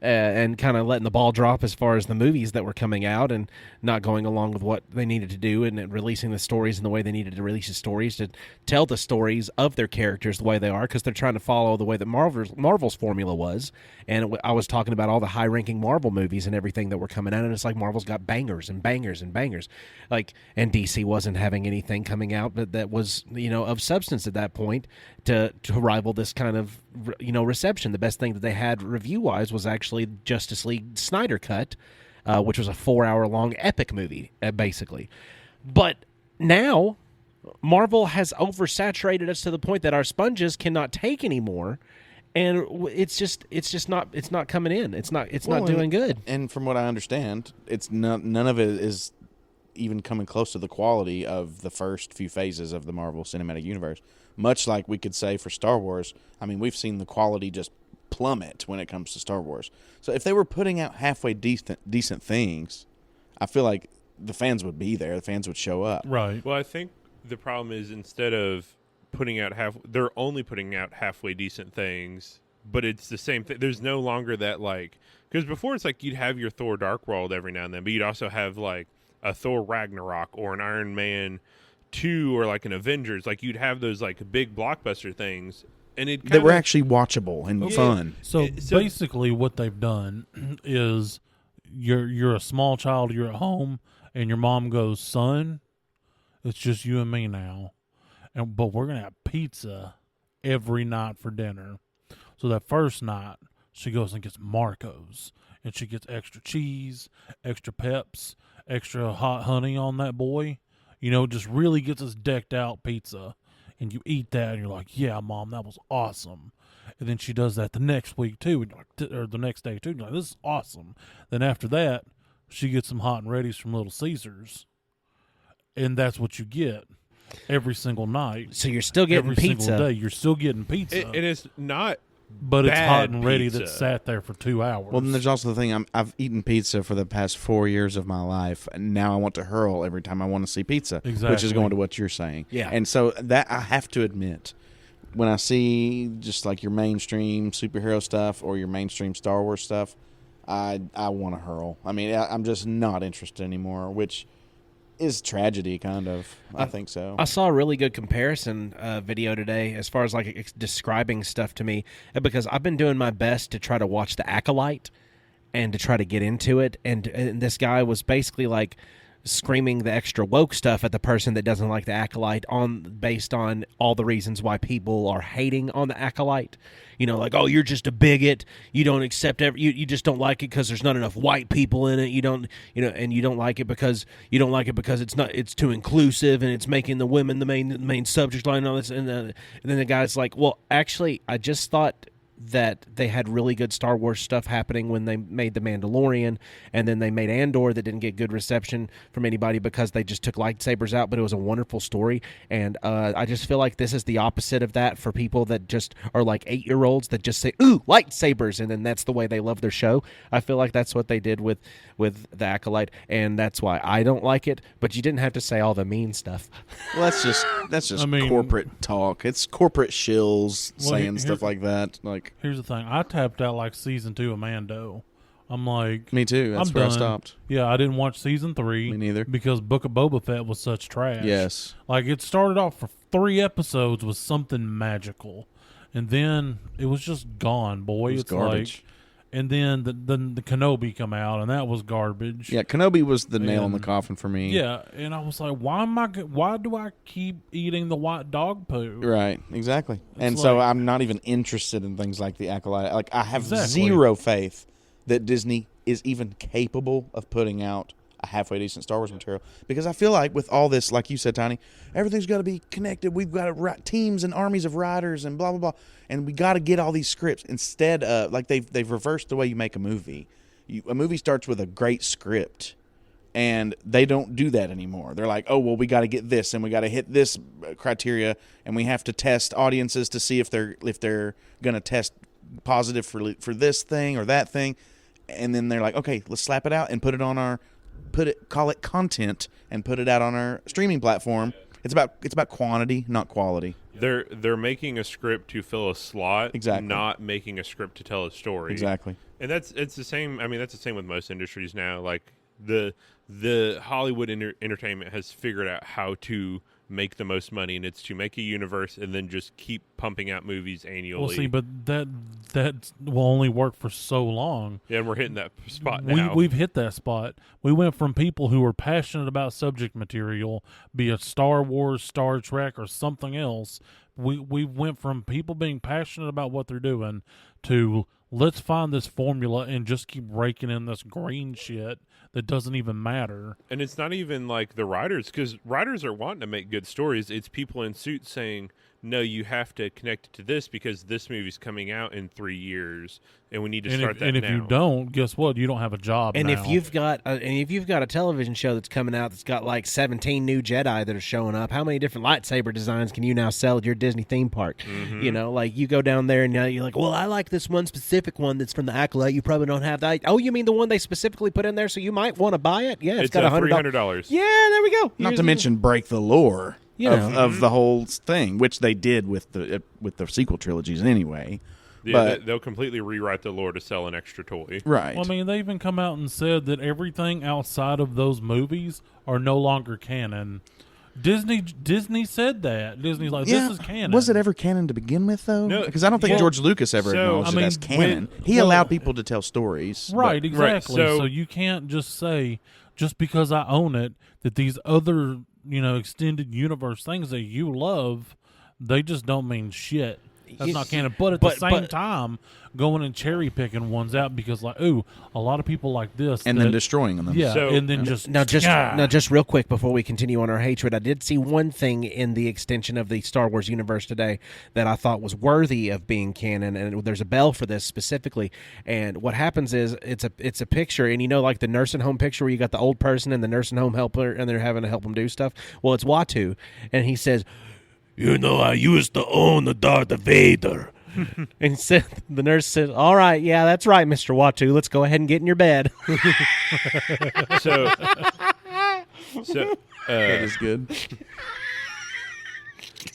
and kind of letting the ball drop as far as the movies that were coming out and not going along with what they needed to do and releasing the stories in the way they needed to release the stories to tell the stories of their characters the way they are, because they're trying to follow the way that Marvel's formula was. And I was talking about all the high-ranking Marvel movies and everything that were coming out, and it's like Marvel's got bangers and bangers and bangers. And DC wasn't having anything coming out that was, of substance at that point to rival this kind of, reception. The best thing that they had review-wise was actually Justice League Snyder Cut, which was a 4-hour-long epic movie, basically. But now Marvel has oversaturated us to the point that our sponges cannot take anymore, and it's not coming in. It's not doing good. And from what I understand, it's none of it is even coming close to the quality of the first few phases of the Marvel Cinematic Universe. Much like we could say for Star Wars, we've seen the quality just plummet when it comes to Star Wars. So if they were putting out halfway decent things, I feel like the fans would be there. The fans would show up. Right. Well, I think the problem is instead of putting out they're only putting out halfway decent things, but it's the same thing. There's no longer that because before it's like you'd have your Thor Dark World every now and then, but you'd also have like a Thor Ragnarok or an Iron Man 2 or like an Avengers. Like you'd have those like big blockbuster things. And they were actually watchable and fun. So basically what they've done is you're a small child, you're at home, and your mom goes, "Son, it's just you and me now. But we're going to have pizza every night for dinner." So that first night, she goes and gets Marco's. And she gets extra cheese, extra peps, extra hot honey on that boy. Just really gets us decked out pizza. And you eat that, and you're like, "Yeah, Mom, that was awesome." And then she does that the next week, too, and or the next day, too. And you're like, "This is awesome." Then after that, she gets some hot and readies from Little Caesars. And that's what you get every single night. So you're still getting every pizza. Single day, you're still getting pizza. And it's not but it's hot and ready pizza. that sat there for 2 hours. Well, then there's also the thing, I've eaten pizza for the past 4 years of my life, and now I want to hurl every time I want to see pizza, which is Exactly. going to what you're saying. Yeah. And so that I have to admit, when I see just like your mainstream superhero stuff or your mainstream Star Wars stuff, I want to hurl. I mean, I'm just not interested anymore, which is tragedy, kind of. I think so. I saw a really good comparison video today as far as like describing stuff to me, because I've been doing my best to try to watch The Acolyte and to try to get into it, and this guy was basically like screaming the extra woke stuff at the person that doesn't like The Acolyte based on all the reasons why people are hating on The Acolyte. You know, like, oh, you're just a bigot. You don't accept you just don't like it because there's not enough white people in it. You don't, and you don't like it because it's too inclusive and it's making the women the main subject line and all this. And then the guy's like, well, actually, I just thought that they had really good Star Wars stuff happening when they made The Mandalorian, and then they made Andor that didn't get good reception from anybody because they just took lightsabers out, but it was a wonderful story. And I just feel like this is the opposite of that for people that just are like 8-year-olds that just say, ooh, lightsabers, and then that's the way they love their show. I feel like that's what they did with The Acolyte, and that's why I don't like it, but you didn't have to say all the mean stuff. Well, that's just corporate talk. It's corporate shills saying stuff like that. Like, here's the thing. I tapped out like season 2 of Mando. I'm like, me too. That's where I stopped. Yeah, I didn't watch season 3. Me neither. Because Book of Boba Fett was such trash. Yes. Like, it started off for 3 episodes with something magical, and then it was just gone, boy. It was garbage. Like, and then the Kenobi come out, and that was garbage. Yeah, Kenobi was the nail in the coffin for me. Yeah, and I was like, why do I keep eating the white dog poo? Right, exactly. And like, so I'm not even interested in things like The Acolyte. Like, I have Exactly. zero faith that Disney is even capable of putting out a halfway decent Star Wars material, because I feel like with all this, like you said, Tiny, everything's got to be connected. We've got teams and armies of writers and blah blah blah, and we got to get all these scripts. Instead, like they've reversed the way you make a movie. A movie starts with a great script, and they don't do that anymore. They're like, oh well, we got to get this, and we got to hit this criteria, and we have to test audiences to see if they're going to test positive for this thing or that thing, and then they're like, okay, let's slap it out and call it content and put it out on our streaming platform. It's about quantity, not quality. They're making a script to fill a slot, Exactly. not making a script to tell a story. Exactly. And it's the same. I mean, that's the same with most industries now. Like the Hollywood entertainment has figured out how to make the most money, and it's to make a universe and then just keep pumping out movies annually. Well, see, but that will only work for so long. Yeah, and we're hitting that spot now. We've hit that spot. We went from people who were passionate about subject material, be it Star Wars, Star Trek, or something else. We went from people being passionate about what they're doing to let's find this formula and just keep raking in this green shit that doesn't even matter. And it's not even like the writers, because writers are wanting to make good stories. It's people in suits saying, no, you have to connect it to this because this movie's coming out in 3 years, and we need to start that and now. if you don't, guess what? You don't have a job And now. if you've got a television show that's coming out that's got like 17 new Jedi that are showing up, how many different lightsaber designs can you now sell at your Disney theme park? Mm-hmm. You know, like you go down there and now you're like, well, I like this one specific one that's from the Acolyte. You probably don't have that. Oh, you mean the one they specifically put in there, so you might want to buy it? Yeah, It's got $300. Yeah, there we go. Not to mention break the lore of the whole thing, which they did with the sequel trilogies anyway. Yeah, but they'll completely rewrite the lore to sell an extra toy. right. Well, I mean, they even come out and said that everything outside of those movies are no longer canon. Disney said that. Disney's like, this is canon. Was it ever canon to begin with, though? No, Because I don't think well, George Lucas ever so, acknowledged I it as mean, canon. He allowed people to tell stories. Right, but- exactly. so- So you can't just say, just because I own it, that these other, extended universe things that you love, they just don't mean shit. That's not canon. But at the same time, going and cherry picking ones out because, like, ooh, a lot of people like this. and then destroying them. Yeah, So- and then just Now, just real quick before we continue on our hatred, I did see one thing in the extension of the Star Wars universe today that I thought was worthy of being canon, and there's a bell for this specifically. And what happens is it's a picture, and like the nursing home picture where you got the old person and the nursing home helper, and they're having to help them do stuff. Well, it's Watu, and he says, I used to own the Darth Vader. And the nurse said, all right, yeah, that's right, Mr. Watu. Let's go ahead and get in your bed. So That is good.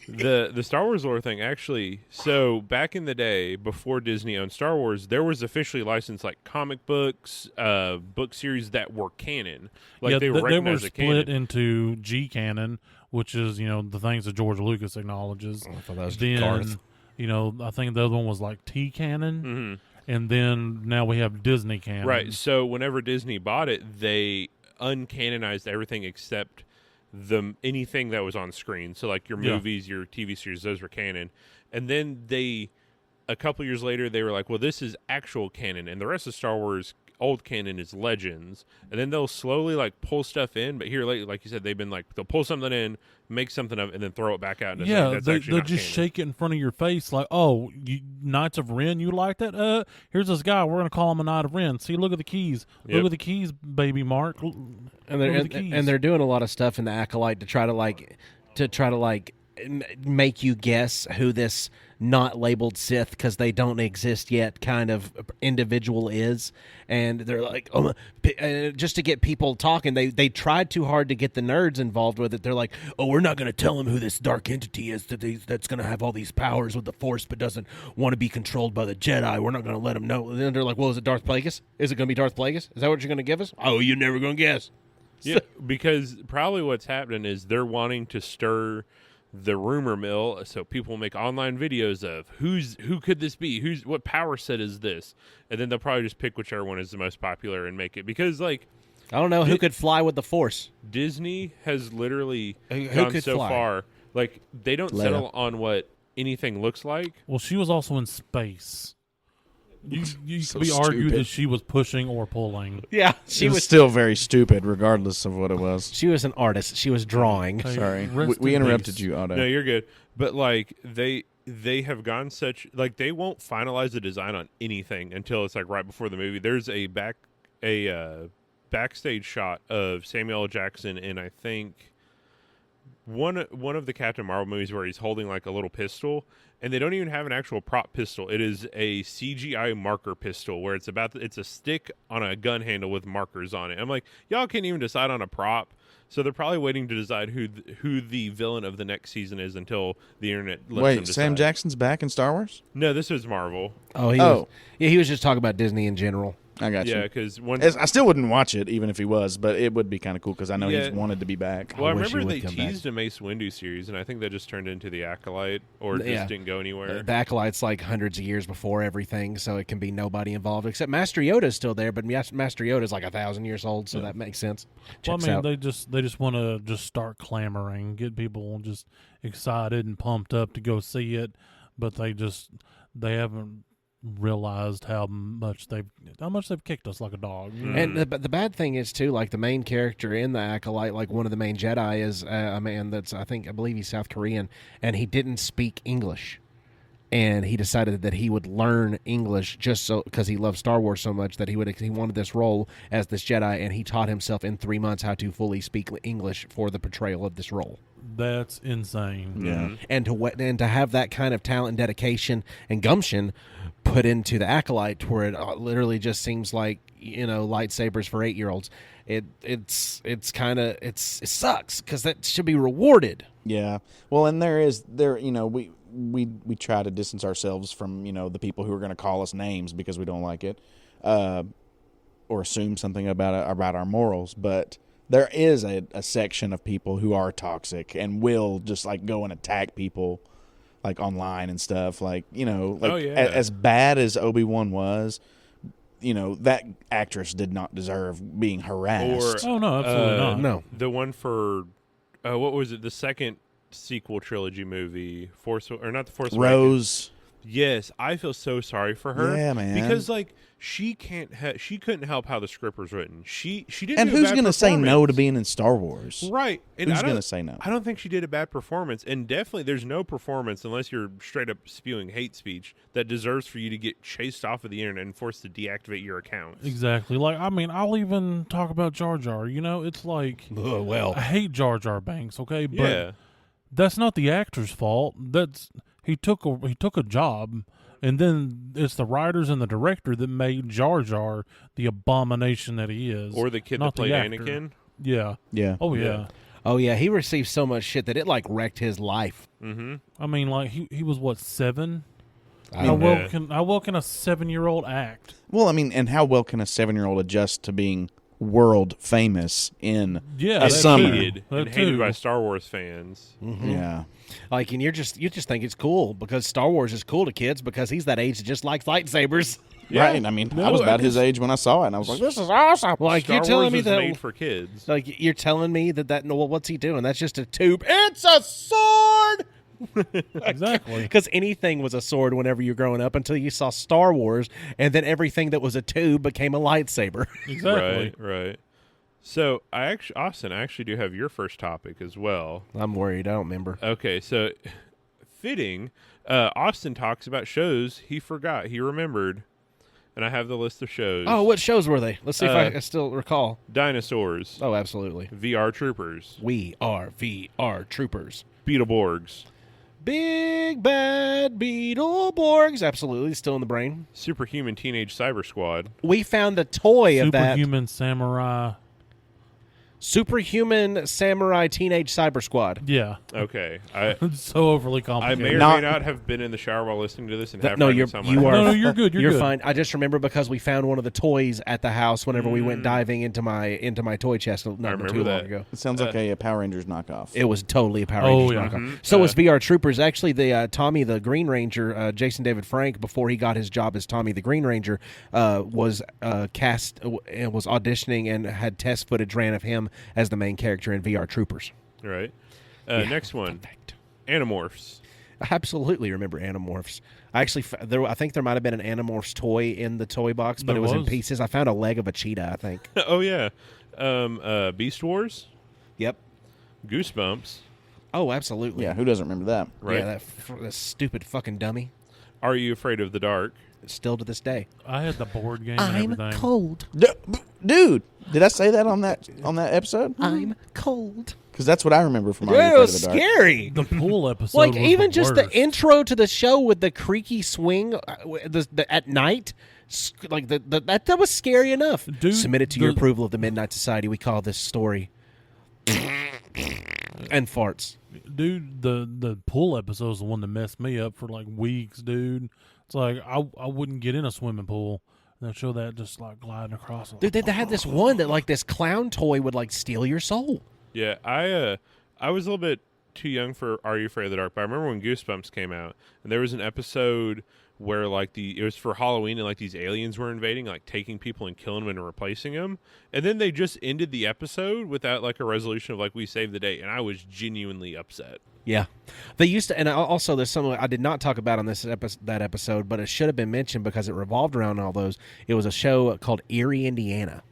The Star Wars lore thing, actually. So back in the day, before Disney owned Star Wars, there was officially licensed like comic books, book series that were canon. Like yeah, they were they were recognized as split canon. into G canon, which is the things that George Lucas acknowledges. I thought that was Then Garth. I think the other one was like T canon, Mhm. and then now we have Disney canon. Right. So whenever Disney bought it, they uncanonized everything except anything that was on screen. So like your Yeah. movies, your TV series, those were canon. And then a couple years later, they were like, well, this is actual canon, and the rest of Star Wars old canon is legends. And then they'll slowly like pull stuff in, but here lately, like you said, they've been like they'll pull something in, make something of it, and then throw it back out. And Yeah, that's they actually they'll not just canon. shake it in front of your face like, oh, Knights of Ren, you like that? Here's this guy. We're gonna call him a Knight of Ren. See, look at the keys. Yep. Look at the keys, baby Mark. And Look they're at the keys. and they're doing a lot of stuff in the Acolyte to try to make you guess who this not labeled Sith because they don't exist yet kind of individual is, and they're like, just to get people talking. They tried too hard to get the nerds involved with it. They're like, oh, we're not going to tell them who this dark entity is that's going to have all these powers with the Force but doesn't want to be controlled by the Jedi. We're not going to let them know. And then they're like, well, is it Darth Plagueis? Is it going to be Darth Plagueis? Is that what you're going to give us? Oh, you're never going to guess. Yeah, because probably what's happening is they're wanting to stir the rumor mill, so people make online videos of who could this be, what power set is this, and then they'll probably just pick whichever one is the most popular and make it. Because like I don't know who could fly with the Force. Disney has literally Who gone could so fly? far, like they don't Leia. settle on what anything looks like. Well, she was also in space. You So could be argued stupid. that she was pushing or pulling. Yeah, She was still very stupid, regardless of what it was. She was an artist. She was drawing. Hey, Sorry, rest we in interrupted peace. you, Otto. No, you're good. But like they have gone such like they won't finalize the design on anything until it's like right before the movie. There's a backstage shot of Samuel L. Jackson in I think one of the Captain Marvel movies where he's holding like a little pistol, and they don't even have an actual prop pistol. It is a CGI marker pistol where it's a stick on a gun handle with markers on it. I'm like, y'all can't even decide on a prop. So they're probably waiting to decide who the villain of the next season is until the internet lets them Wait, decide. Sam Jackson's back in Star Wars? No, this is Marvel. Oh, he was just talking about Disney in general. I got Yeah, you. because one. I still wouldn't watch it, even if he was, but it would be kind of cool because I know Yeah. he's wanted to be back. Well, I I wish he remember would they come back. teased a Mace Windu series, and I think that just turned into the Acolyte, or Yeah. just didn't go anywhere. The Acolyte's like hundreds of years before everything, so it can be nobody involved except Master Yoda's still there, but Master Yoda's like 1,000 years old, so that makes sense. Well, Checks I mean, out. they just want to just start clamoring, get people just excited and pumped up to go see it, but they haven't realized how much they've kicked us like a dog. And but the bad thing is too, like the main character in the Acolyte, like one of the main Jedi, is a man that's I believe he's South Korean, and he didn't speak English, and he decided that he would learn English just so because he loved Star Wars so much that he wanted this role as this Jedi, and he taught himself in 3 months how to fully speak English for the portrayal of this role. That's insane. Yeah. And to have that kind of talent and dedication and gumption put into the Acolyte, where it literally just seems like lightsabers for 8-year-olds. It sucks because that should be rewarded. Yeah. Well, and we try to distance ourselves from, the people who are going to call us names because we don't like it, or assume something about our morals. But there is a section of people who are toxic and will just like go and attack people like online and stuff. Like, Oh, yeah. as bad as Obi-Wan was, that actress did not deserve being harassed. Oh, no, absolutely not. No. The one for what was it? The second sequel trilogy movie, Force Awakens. Rose. Yes, I feel so sorry for her. Yeah, man. Because like she couldn't help how the script was written. She didn't. And do a who's bad going to say no to performance. being in Star Wars? Right? And Who's I don't- going to say no? I don't think she did a bad performance, and definitely there's no performance unless you're straight up spewing hate speech that deserves for you to get chased off of the internet and forced to deactivate your account. Exactly. Like, I mean, I'll even talk about Jar Jar. It's like Oh, well. I hate Jar Jar Banks. Okay, but Yeah. that's not the actor's fault. He took a job, and then it's the writers and the director that made Jar Jar the abomination that he is. Or the kid not that the played actor. Anakin. Yeah. Yeah. Oh yeah. Yeah. Oh yeah, he received so much shit that it like wrecked his life. Mm-hmm. I mean, like he was what, 7? I How don't well Yeah. can a 7-year-old act? Well, I mean, and how well can a 7-year-old adjust to being world famous in Yeah, a that's summer? true. Hated That and hated too. by Star Wars fans. Yeah. Like, and you just think it's cool because Star Wars is cool to kids because he's that age that just likes lightsabers. Right. I mean, I was about his age when I saw it, and I was like, "This is awesome." Like Star you're telling Wars me was that, made for kids. like you're telling me that no, well, what's he doing? That's just a tube. It's a sword. Exactly. Because anything was a sword whenever you're growing up until you saw Star Wars, and then everything that was a tube became a lightsaber. Exactly. Right. So Austin, I actually do have your first topic as well. I'm worried. I don't remember. Okay, so fitting. Austin talks about shows he forgot, he remembered, and I have the list of shows. Oh, what shows were they? Let's see if I still recall. Dinosaurs, Oh, absolutely. VR Troopers, We are VR troopers. Beetleborgs, Big bad Beetleborgs. Absolutely, still in the brain. Superhuman Teenage Cyber Squad. We found a toy of that. Superhuman Samurai. Superhuman Samurai Teenage Cyber Squad. Yeah. Okay, It's so overly I complicated. may or Not- may not have been in the shower while listening to this and have No, fragments on my you head. are. No, you're good. You're good. fine. I just remember because we found one of the toys at the house whenever we went diving into my toy chest not remember too long that. ago. It sounds like a Power Rangers knockoff. It was totally a Power Oh, Rangers yeah. knockoff. So was VR Troopers. Actually, the Tommy the Green Ranger, Jason David Frank, before he got his job as Tommy the Green Ranger, was cast and was auditioning and had test footage ran of him as the main character in VR Troopers. Right. Yeah, Next one, perfect. Animorphs. I absolutely remember Animorphs. I actually, I think there might have been an Animorphs toy in the toy box, but There it was in was. pieces. I found a leg of a cheetah, I think. Oh yeah. Beast Wars, Yep. Goosebumps. Oh, absolutely. Yeah, who doesn't remember that? Right. Yeah, that stupid fucking dummy. Are You Afraid of the Dark? Still to this day. I had the board game and everything. cold. Dude, did I say that on that episode? I'm cold. Because that's what I remember from Are You Yeah, it Afraid was of the Dark. scary. The pool episode Like was even the just worst. the intro to the show with the creaky swing, at night, like that was scary enough. Dude, Submitted to your the- approval of the Midnight Society. We call this story. And farts. Dude, the pool episode is the one that messed me up for like weeks, dude. It's like I wouldn't get in a swimming pool. They'll show that just like gliding across. Dude, they had this one that like this clown toy would like steal your soul. Yeah, I was a little bit too young for Are You Afraid of the Dark, but I remember when Goosebumps came out, and there was an episode where like it was for Halloween, and like these aliens were invading, like taking people and killing them and replacing them, and then they just ended the episode without like a resolution of like we saved the day, and I was genuinely upset. Yeah, they used to, and also there's some I did not talk about on that episode, but it should have been mentioned because it revolved around all those. It was a show called Erie, Indiana.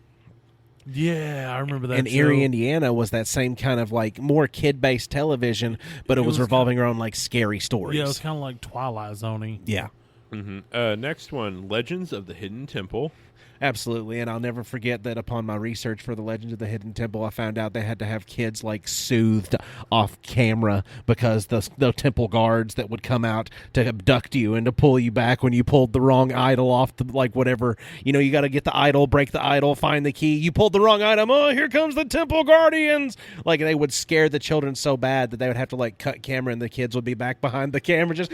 Yeah, I remember that. And show. Erie, Indiana was that same kind of like more kid-based television, but it was revolving around like scary stories. Yeah, it was kind of like Twilight Zone-y. Yeah, Next one, Legends of the Hidden Temple. absolutely. And I'll never forget that upon my research for the Legends of the Hidden Temple, I found out they had to have kids like soothed off camera because the temple guards that would come out to abduct you and to pull you back when you pulled the wrong idol off the like whatever. You know, you got to get the idol, break the idol, find the key. You pulled the wrong item. Oh, here comes the temple guardians. Like they would scare the children so bad that they would have to like cut camera and the kids would be back behind the camera just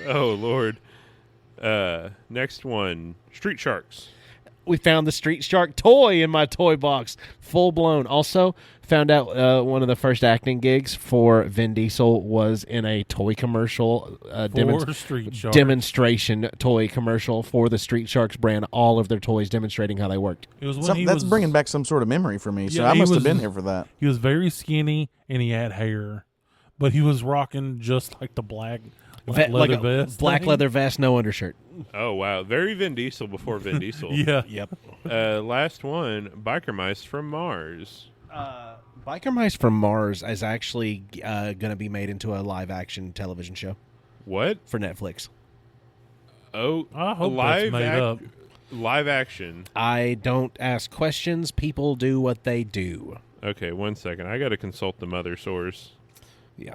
Oh Lord. Next one, Street Sharks. we found the Street Shark toy in my toy box, full blown. Also, found out one of the first acting gigs for Vin Diesel was in a toy commercial, For Street Sharks. demonstration toy commercial for the Street Sharks brand. All of their toys demonstrating how they worked. It was when he That's was, bringing back some sort of memory for me, so Yeah, I he must have was- been here for that. He was very skinny and he had hair, but he was rocking just like the black leather like a vest, black thing. leather vest, no undershirt. Oh wow, very Vin Diesel before Vin Diesel. Yeah, Yep. Last one, Biker Mice from Mars. Biker Mice from Mars is actually going to be made into a live action television show What? for Netflix. Oh, I hope that's made up. Live action. I don't ask questions. People do what they do. Okay, 1 second. I got to consult the mother source. Yeah,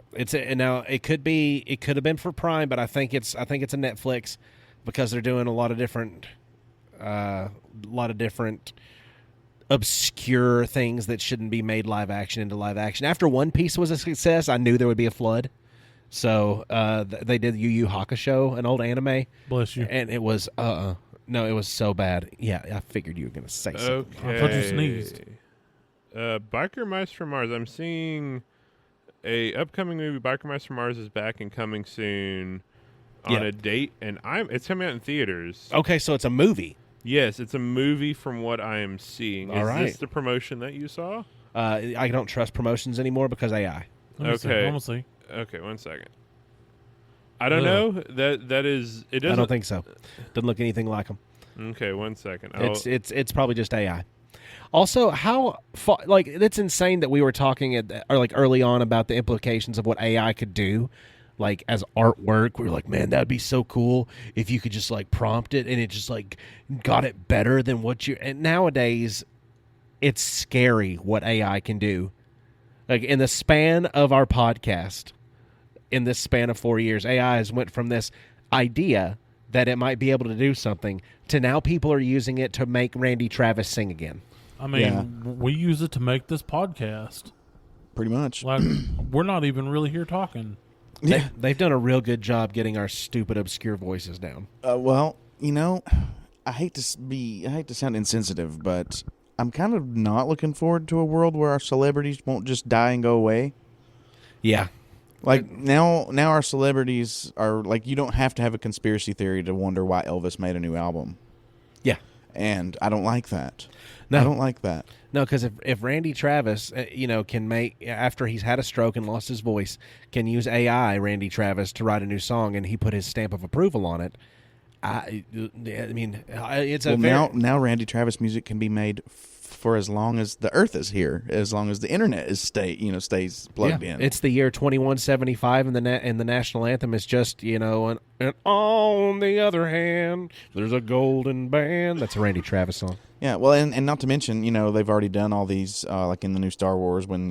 now it could have been for Prime, but I think it's a Netflix obscure things that shouldn't be made live action into live action. After One Piece was a success, I knew there would be a flood. So they did Yu Yu Hakusho, an old anime, Bless you. and it was no, it was so bad. Yeah, I figured you were going to say something. Okay. I thought you sneezed. Biker Mice from Mars. I'm seeing a upcoming movie. Biker Mice from Mars is back and coming soon on Yeah. a date, and it's coming out in theaters. Okay, so it's a movie. Yes, it's a movie from what I am seeing. All Is right. this the promotion that you saw? I don't trust promotions anymore because AI. Let me see. Okay. Let me see. Okay, 1 second. I don't Ugh. know. That is. It I doesn't. don't think so. Doesn't look anything like them. Okay, 1 second. It's probably just AI. Also, how like it's insane that we were talking or like early on about the implications of what AI could do, like as artwork. We were like, man, that'd be so cool if you could just like prompt it and it just like got it better than what you. And nowadays, it's scary what AI can do. Like in the span of our podcast, in this span of 4 years, AI has went from this idea that it might be able to do something to now people are using it to make Randy Travis sing again. I mean, we use it to make this podcast. Pretty much. Like, we're not even really here talking. Yeah. They've done a real good job getting our stupid, obscure voices down. Well, I hate to sound insensitive, but I'm kind of not looking forward to a world where our celebrities won't just die and go away. Yeah. Like now our celebrities are like, you don't have to have a conspiracy theory to wonder why Elvis made a new album. Yeah. And I don't like that. No. I don't like that. No, because if Randy Travis, can make, after he's had a stroke and lost his voice, can use AI, Randy Travis, to write a new song and he put his stamp of approval on it, I mean, it's a now Randy Travis music can be made for as long as the Earth is here, as long as the internet is stays plugged in. It's the year 2175, and the national anthem is just and on the other hand, there's a golden band. That's a Randy Travis song. Yeah, well, and not to mention, they've already done all these, like in the new Star Wars, when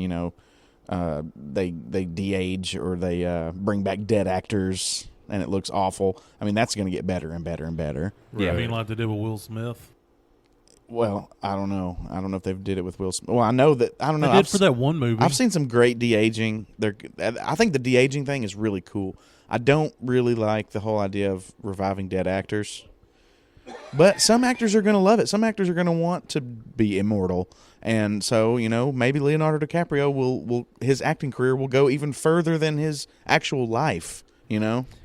they de-age or they bring back dead actors, and it looks awful. I mean, that's going to get better and better and better. I mean, like they did with Will Smith. Well, I don't know. I don't know if they did it with Will Smith. Well, I know that I don't know. They did for that one movie. I've seen some great de-aging. I think the de-aging thing is really cool. I don't really like the whole idea of reviving dead actors. But some actors are going to love it. Some actors are going to want to be immortal. And so, maybe Leonardo DiCaprio will his acting career will go even further than his actual life,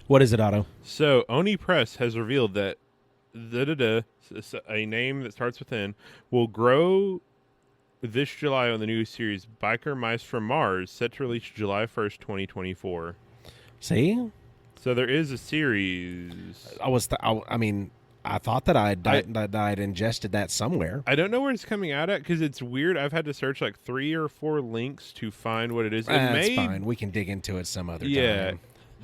What is it, Otto? So Oni Press has revealed that a name that starts with N will grow this July on the new series Biker Mice from Mars, set to release July 1st, 2024. See? So there is a series. I thought that I'd ingested that somewhere. I don't know where it's coming out at because it's weird. I've had to search like 3 or 4 links to find what it is. That's fine. We can dig into it some other time.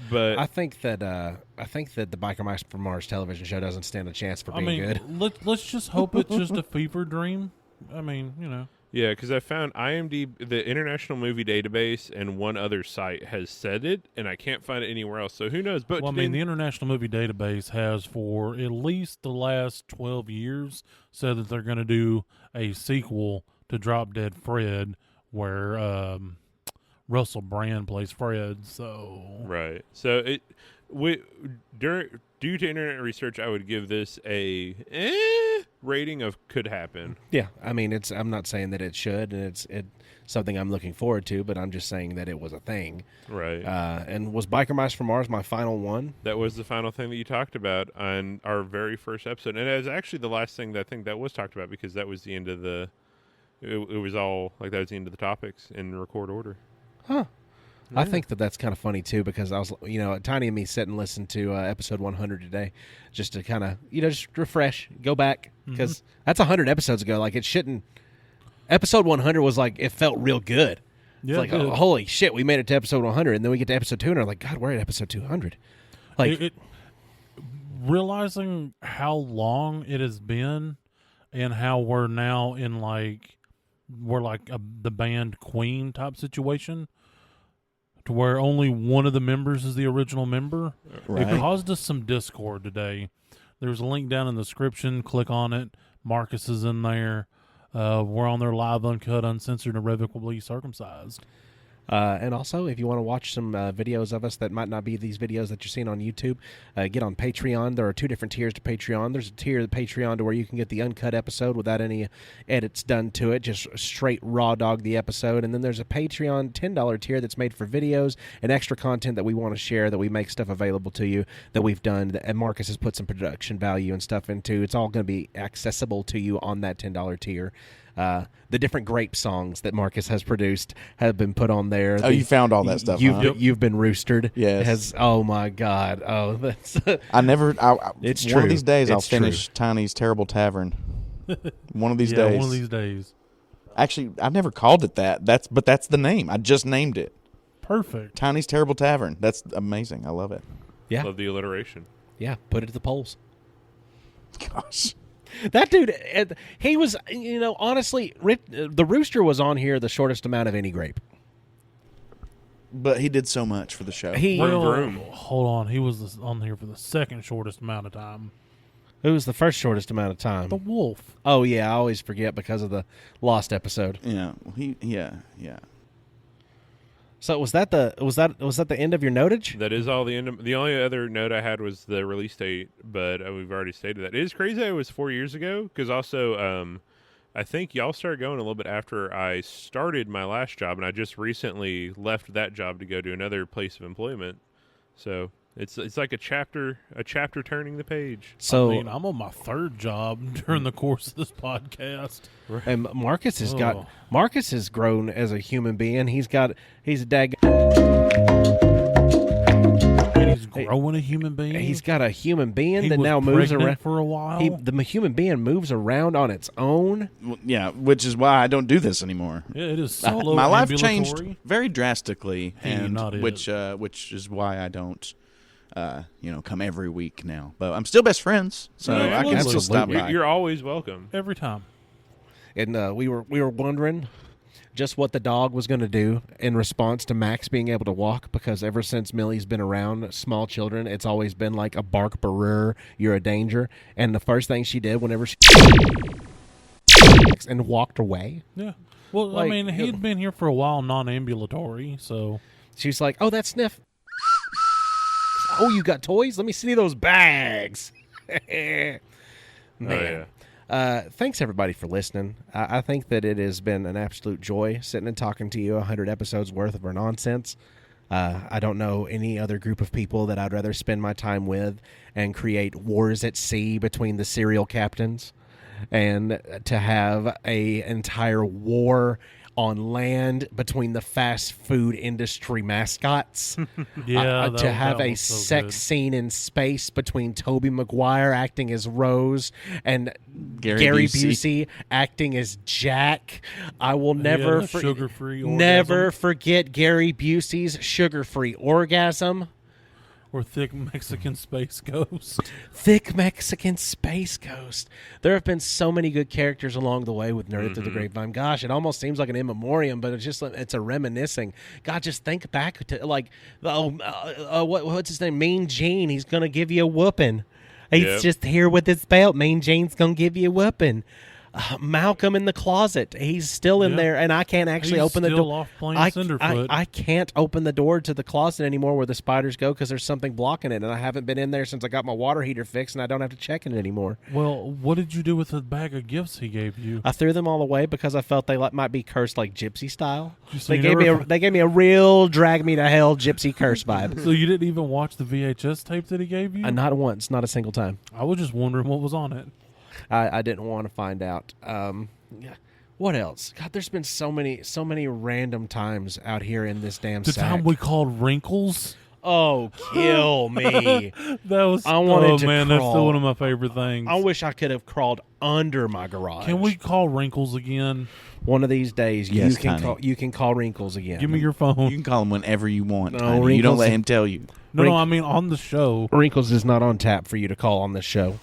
But I think that the Biker Mice from Mars television show doesn't stand a chance for being good. Let's just hope it's just a fever dream. I mean, yeah, because I found IMDb, the International Movie Database, and one other site has said it, and I can't find it anywhere else. So who knows? But Well, I mean, the International Movie Database has for at least the last 12 years said that they're going to do a sequel to Drop Dead Fred where Russell Brand plays Fred. So right. So due to internet research, I would give this a rating of could happen. Yeah, I mean, I'm not saying that it should, and it's something I'm looking forward to, but I'm just saying that it was a thing. Right. And was Biker Mice from Mars my final one? That was the final thing that you talked about on our very first episode, and it was actually the last thing that I think that was talked about because that was the end of the. It was all like that was the end of the topics in record order. Huh. I think that's kind of funny too because I was, Tiny and me sit and listen to episode 100 today, just to kind of, just refresh, go back because that's 100 episodes ago. Like it shouldn't. Episode 100 was like it felt real good. Yeah, it's like oh, holy shit, we made it to episode 100, and then we get to episode 200. Like God, we're at episode 200. Like realizing how long it has been, and how we're now in we're like the band Queen type situation. To where only one of the members is the original member. Right. It caused us some discord today. There's a link down in the description. Click on it. Marcus is in there. We're on there live, uncut, uncensored, irrevocably circumcised. And also, if you want to watch some videos of us that might not be these videos that you're seeing on YouTube, get on Patreon. There are 2 different tiers to Patreon. There's a tier of Patreon to where you can get the uncut episode without any edits done to it, just straight raw dog the episode. And then there's a Patreon $10 tier that's made for videos and extra content that we want to share, that we make stuff available to you that we've done, and Marcus has put some production value and stuff into. It's all going to be accessible to you on that $10 tier. The different grape songs that Marcus has produced have been put on there. Oh, you found all that stuff, huh? You've been roostered. Yes. Oh my God. Oh, that's. It's one true. of these days I'll It's true. finish Tiny's Terrible Tavern. One of these Yeah, days. one of these days. Actually, I've never called it that. But that's the name. I just named it. Perfect. Tiny's Terrible Tavern. That's amazing. I love it. Yeah. Love the alliteration. Yeah. Put it to the polls. Gosh. That dude, he was, honestly, the rooster was on here the shortest amount of any grape. But he did so much for the show. He Well, vroom. hold on. He was on here for the second shortest amount of time. It was the first shortest amount of time. The wolf. Oh yeah, I always forget because of the Lost episode. Yeah. Yeah. So was that the end of your notage? That is all the end. The only other note I had was the release date, but we've already stated that. It is crazy that it was 4 years ago, because also I think y'all started going a little bit after I started my last job, and I just recently left that job to go to another place of employment. So it's like a chapter turning the page. So I mean, I'm on my 3rd job during the course of this podcast. and Marcus has Oh. Marcus has grown as a human being. He's a dag. And he's growing a human being. He's got a human being He that was now moves pregnant around for a while. The human being moves around on its own. Well, yeah, which is why I don't do this anymore. Yeah, it is solo. My life ambulatory. changed very drastically, Hey, and not it. which is why I don't, come every week now. But I'm still best friends, so Yeah, I can still stop absolutely. by. You're always welcome. every time. And we were wondering just what the dog was going to do in response to Max being able to walk, because ever since Millie's been around small children, it's always been like a bark barreur, you're a danger. And the first thing she did whenever she and walked away, Yeah. Well, Like, I mean, he'd been here for a while, non-ambulatory, so she's like, "Oh, that's Sniff. Oh, you got toys? Let me see those bags." Man. Oh, yeah. Thanks everybody for listening. I think that it has been an absolute joy sitting and talking to you 100 episodes worth of our nonsense. I don't know any other group of people that I'd rather spend my time with and create wars at sea between the serial captains, and to have a entire war on land between the fast food industry mascots. yeah. To have a was so sex good. scene in space between Tobey Maguire acting as Rose and Gary Gary Busey. Busey acting as Jack. I will never the sugar-free never orgasm. forget Gary Busey's sugar-free orgasm. Or thick Mexican space ghost. Thick Mexican space ghost. There have been so many good characters along the way with Nerd Through the Grapevine. Gosh, it almost seems like an in memoriam, but it's a reminiscing. God, just think back to what's his name? Mean Gene. He's gonna give you a whooping. He's Yep. just here with his belt. Mean Gene's gonna give you a whooping. Malcolm in the closet. He's still in Yeah. there, and I can't actually He's open the still door. off playing I Cinderfoot. can't open the door to the closet anymore where the spiders go because there's something blocking it, and I haven't been in there since I got my water heater fixed, and I don't have to check in it anymore. Well, what did you do with the bag of gifts he gave you? I threw them all away because I felt they might be cursed like gypsy style. So They you gave never- they gave me a real drag me to hell gypsy curse vibe. So you didn't even watch the VHS tape that he gave you? Not once, not a single time. I was just wondering what was on it. I didn't want to find out. Yeah. What else? God, there's been so many random times out here in this damn The sack. time we called Wrinkles. Oh, kill me! That was. I wanted to man, that's crawl. still one of my favorite things. I wish I could have crawled under my garage. Can we call Wrinkles again? One of these days, Yes, Tiny. you can call Wrinkles again. Give me your phone. You can call him whenever you want. No, Tiny. You Wrinkles- don't let him tell you. No, I mean on the show. Wrinkles is not on tap for you to call on this show.